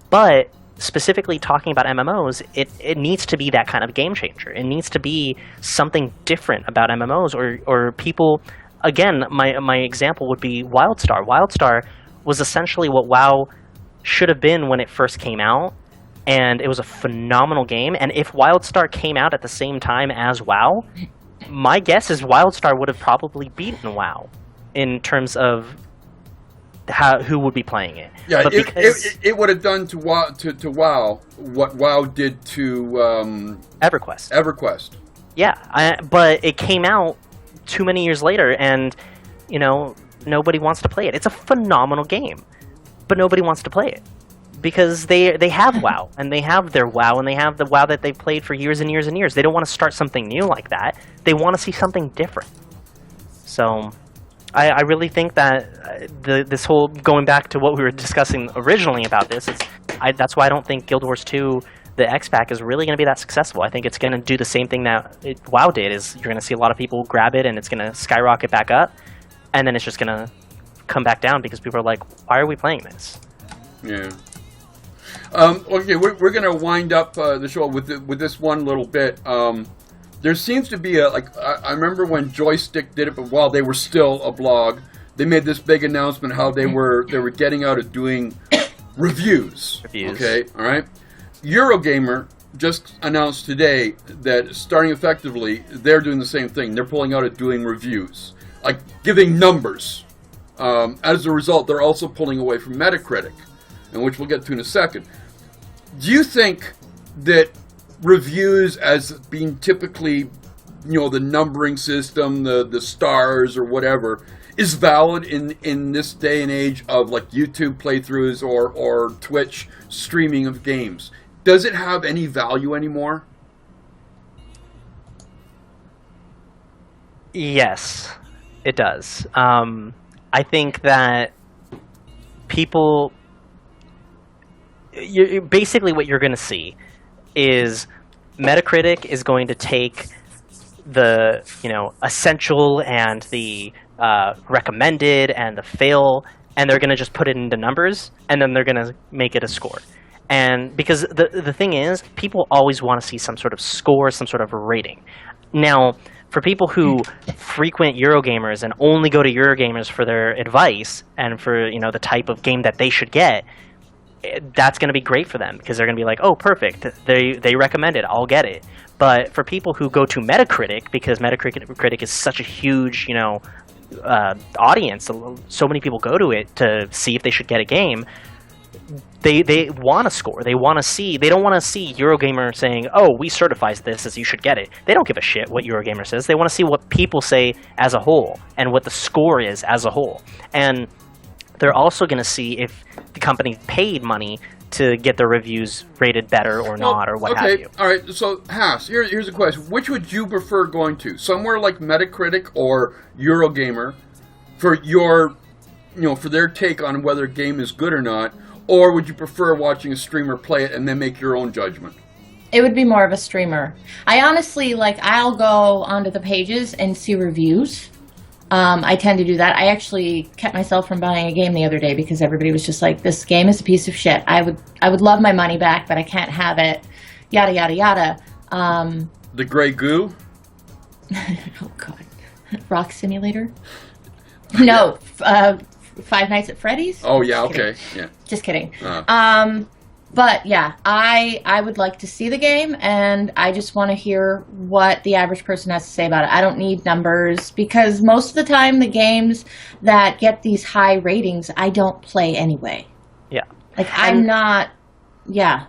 but specifically talking about MMOs, it needs to be that kind of game changer. It needs to be something different about MMOs, or people. Again, my example would be WildStar. WildStar was essentially what WoW should have been when it first came out, and it was a phenomenal game. And if WildStar came out at the same time as WoW, my guess is WildStar would have probably beaten WoW in terms of who would be playing it. Yeah, but it would have done to WoW what WoW did to EverQuest. Yeah, but it came out too many years later, and nobody wants to play it. It's a phenomenal game, but nobody wants to play it because they have WoW, and they have their WoW, and they have the WoW that they've played for years and years and years. They don't want to start something new like that. They want to see something different. So I really think that this whole, going back to what we were discussing originally about this, that's why I don't think Guild Wars 2, the X-Pack, is really going to be that successful. I think it's going to do the same thing that WoW did, is you're going to see a lot of people grab it, and it's going to skyrocket back up, and then it's just going to come back down because people are like, why are we playing this? Yeah. Okay, we're going to wind up the show with this one little bit. There seems to be I remember when Joystick did it, but while they were still a blog, they made this big announcement how they were getting out of doing reviews. Reviews. Okay, all right. Eurogamer just announced today that starting effectively, they're doing the same thing. They're pulling out at doing reviews, like giving numbers. As a result, they're also pulling away from Metacritic, and which we'll get to in a second. Do you think that reviews, as being typically, the numbering system, the stars or whatever, is valid in this day and age of like YouTube playthroughs or Twitch streaming of games? Does it have any value anymore? Yes, it does. I think that people, basically what you're going to see is Metacritic is going to take the essential and the recommended and the fail, and they're going to just put it into numbers, and then they're going to make it a score. And because the thing is, people always want to see some sort of score, some sort of rating. Now, for people who frequent Eurogamers and only go to Eurogamers for their advice and for the type of game that they should get, that's going to be great for them because they're going to be like, oh, perfect, they recommend it, I'll get it. But for people who go to Metacritic, because Metacritic is such a huge audience, so many people go to it to see if they should get a game. They want to score. They want to see. They don't want to see Eurogamer saying, "Oh, we certifies this as you should get it." They don't give a shit what Eurogamer says. They want to see what people say as a whole and what the score is as a whole. And they're also going to see if the company paid money to get their reviews rated better or not, or what have you. All right. So, Haas, here's a question: which would you prefer going to? Somewhere like Metacritic or Eurogamer for your, for their take on whether a game is good or not? Or would you prefer watching a streamer play it and then make your own judgment? It would be more of a streamer. I honestly, I'll go onto the pages and see reviews. I tend to do that. I actually kept myself from buying a game the other day because everybody was just like, this game is a piece of shit. I would love my money back, but I can't have it. Yada, yada, yada. The Grey Goo? Oh, God. Rock Simulator? No. Five Nights at Freddy's? Oh, yeah, okay. Yeah. Just kidding. But, yeah, I would like to see the game, and I just want to hear what the average person has to say about it. I don't need numbers, because most of the time the games that get these high ratings, I don't play anyway. Yeah. I'm not... Yeah.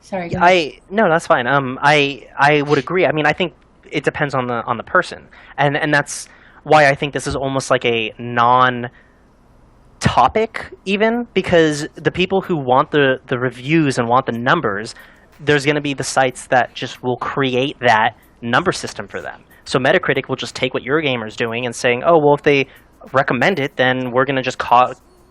Sorry, go ahead. No, that's fine. I would agree. I mean, I think it depends on the person. And that's why I think this is almost like a topic, even, because the people who want the reviews and want the numbers, there's going to be the sites that just will create that number system for them. So Metacritic will just take what Eurogamer's doing and saying, oh, well, if they recommend it, then we're going to just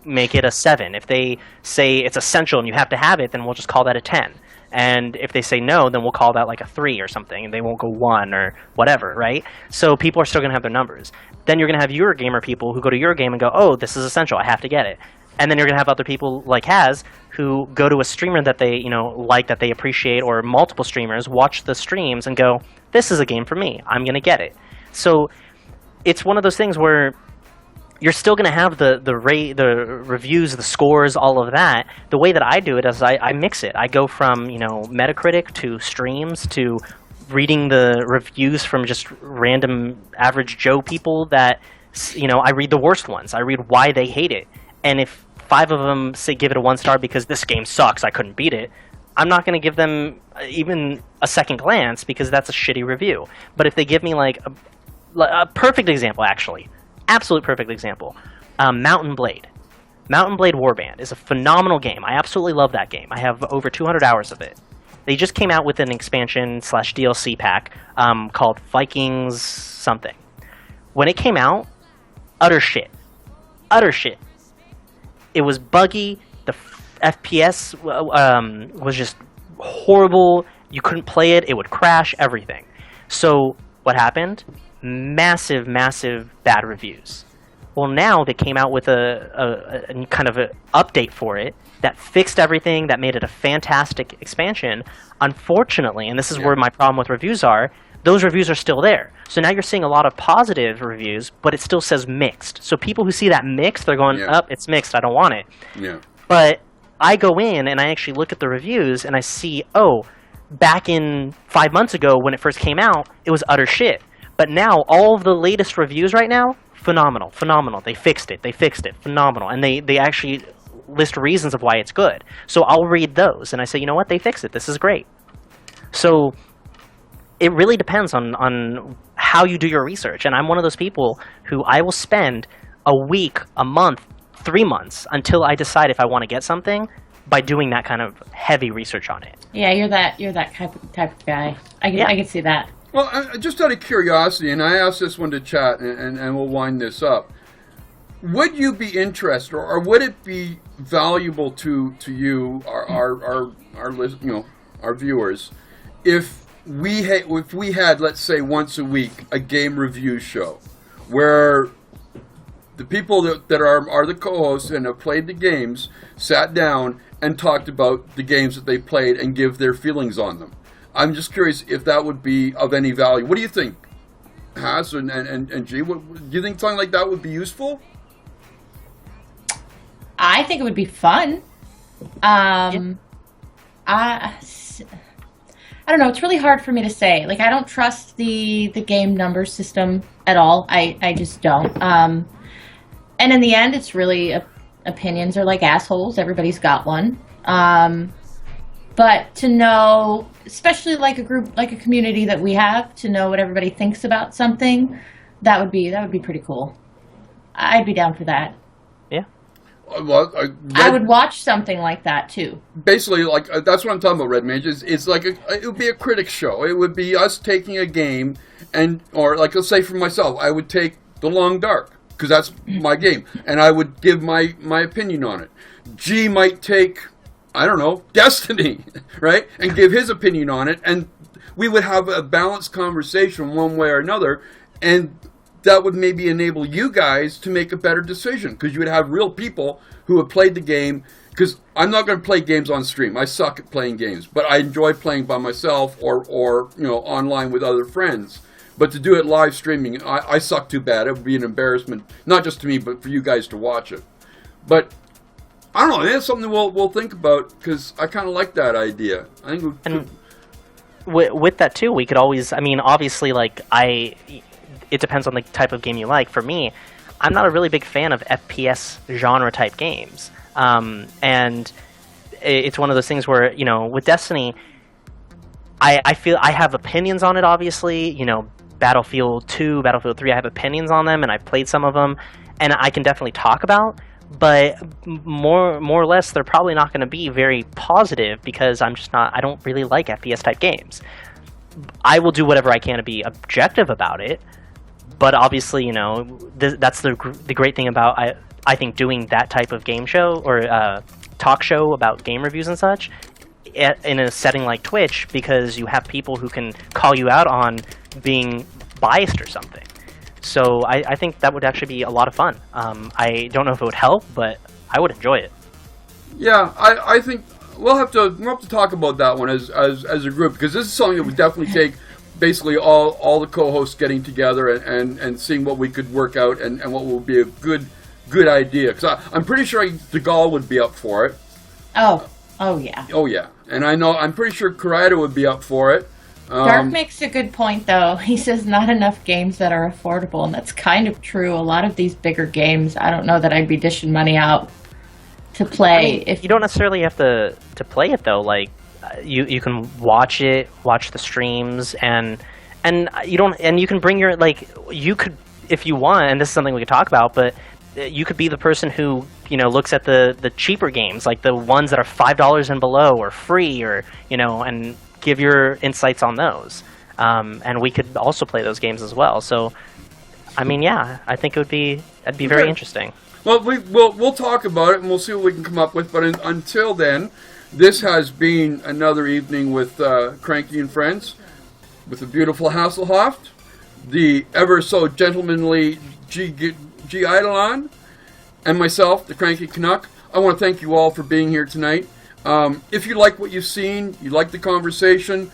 make it a 7. If they say it's essential and you have to have it, then we'll just call that a 10. And if they say no, then we'll call that like a 3 or something, and they won't go 1 or whatever, right? So people are still going to have their numbers. Then you're going to have Eurogamer people who go to Eurogame and go, oh, this is essential, I have to get it. And then you're going to have other people like Haz who go to a streamer that they, like, that they appreciate, or multiple streamers, watch the streams and go, this is a game for me, I'm going to get it. So it's one of those things where you're still going to have the reviews, the scores, all of that. The way that I do it is I mix it. I go from, Metacritic to streams to reading the reviews from just random average Joe people that, I read the worst ones. I read why they hate it. And if 5 of them say give it a 1 star because this game sucks, I couldn't beat it, I'm not going to give them even a second glance because that's a shitty review. But if they give me like a perfect example, actually, absolute perfect example, Mountain Blade. Mountain Blade Warband is a phenomenal game. I absolutely love that game. I have over 200 hours of it. They just came out with an expansion/DLC pack called Vikings something. When it came out, utter shit. Utter shit. It was buggy. The FPS was just horrible. You couldn't play it. It would crash, everything. So what happened? Massive, massive bad reviews. Well, now they came out with a kind of an update for it that fixed everything, that made it a fantastic expansion. Unfortunately, and this is where my problem with reviews are, those reviews are still there. So now you're seeing a lot of positive reviews, but it still says mixed. So people who see that mixed, they're going, it's mixed, I don't want it. Yeah. But I go in and I actually look at the reviews and I see, oh, back in 5 months ago when it first came out, it was utter shit. But now, all of the latest reviews right now, phenomenal. They fixed it, phenomenal. And they actually list reasons of why it's good. So I'll read those and I say, you know what, they fixed it, this is great. So it really depends on how you do your research. And I'm one of those people who I will spend a week, a month, 3 months until I decide if I want to get something by doing that kind of heavy research on it. Yeah, you're that type of guy. I can see that. Well, just out of curiosity, and I asked this one to chat, and we'll wind this up. Would you be interested, or would it be valuable to you, our viewers, if we had, let's say, once a week a game review show where the people that are the co-hosts and have played the games sat down and talked about the games that they played and give their feelings on them? I'm just curious if that would be of any value. What do you think, Haas and G? Do you think something like that would be useful? I think it would be fun. I don't know. It's really hard for me to say. Like, I don't trust the game number system at all. I just don't. And in the end, it's really opinions are like assholes. Everybody's got one. But to know, especially like a group, like a community that we have, to know what everybody thinks about something, that would be pretty cool. I'd be down for that. Yeah. Well, I would watch something like that too. Basically, like that's what I'm talking about. Red Mage it's like it would be a critic show. It would be us taking a game or like let's say for myself, I would take The Long Dark because that's my game, and I would give my opinion on it. G might take, I don't know, Destiny, right, and give his opinion on it, and we would have a balanced conversation one way or another, and that would maybe enable you guys to make a better decision because you would have real people who have played the game. Because I'm not going to play games on stream. I suck at playing games, but I enjoy playing by myself or online with other friends. But to do it live streaming, I suck too bad. It would be an embarrassment, not just to me, but for you guys to watch it. But I don't know. That's something we'll think about because I kind of like that idea. I think. And with that too, we could always. I mean, obviously, it depends on the type of game you like. For me, I'm not a really big fan of FPS genre type games, and it's one of those things where with Destiny, I feel I have opinions on it. Obviously, Battlefield 2, Battlefield 3, I have opinions on them, and I've played some of them, and I can definitely talk about. But more or less, they're probably not going to be very positive because I don't really like FPS type games. I will do whatever I can to be objective about it, but obviously, that's the great thing about I think doing that type of game show or talk show about game reviews and such in a setting like Twitch, because you have people who can call you out on being biased or something. So I think that would actually be a lot of fun. I don't know if it would help, but I would enjoy it. Yeah, I think we'll have to talk about that one as a group, because this is something that would definitely take basically all the co-hosts getting together and seeing what we could work out and what would be a good idea. Because I'm pretty sure DeGaulle would be up for it. Oh yeah. Oh yeah, and I'm pretty sure Karaida would be up for it. Dark makes a good point, though. He says not enough games that are affordable, and that's kind of true. A lot of these bigger games, I don't know that I'd be dishing money out to play. I mean, if you don't necessarily have to play it though, like you can watch the streams, and you can bring your you could, if you want, and this is something we could talk about, but you could be the person who looks at the cheaper games, like the ones that are $5 and below or free, or and give your insights on those, and we could also play those games as well. So, I mean, yeah, I think that'd be very interesting. Well, we'll talk about it and we'll see what we can come up with. But until then, this has been another evening with Cranky and Friends, with the beautiful Hasselhoff, the ever so gentlemanly G Eidolon, and myself, the Cranky Canuck. I want to thank you all for being here tonight. If you like what you've seen, you like the conversation,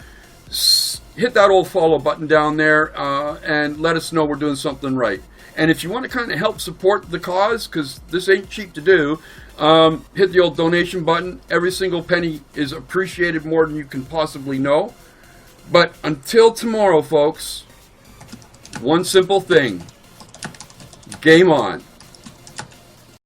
hit that old follow button down there and let us know we're doing something right. And if you want to kind of help support the cause, because this ain't cheap to do, hit the old donation button. Every single penny is appreciated more than you can possibly know. But until tomorrow, folks, one simple thing. Game on.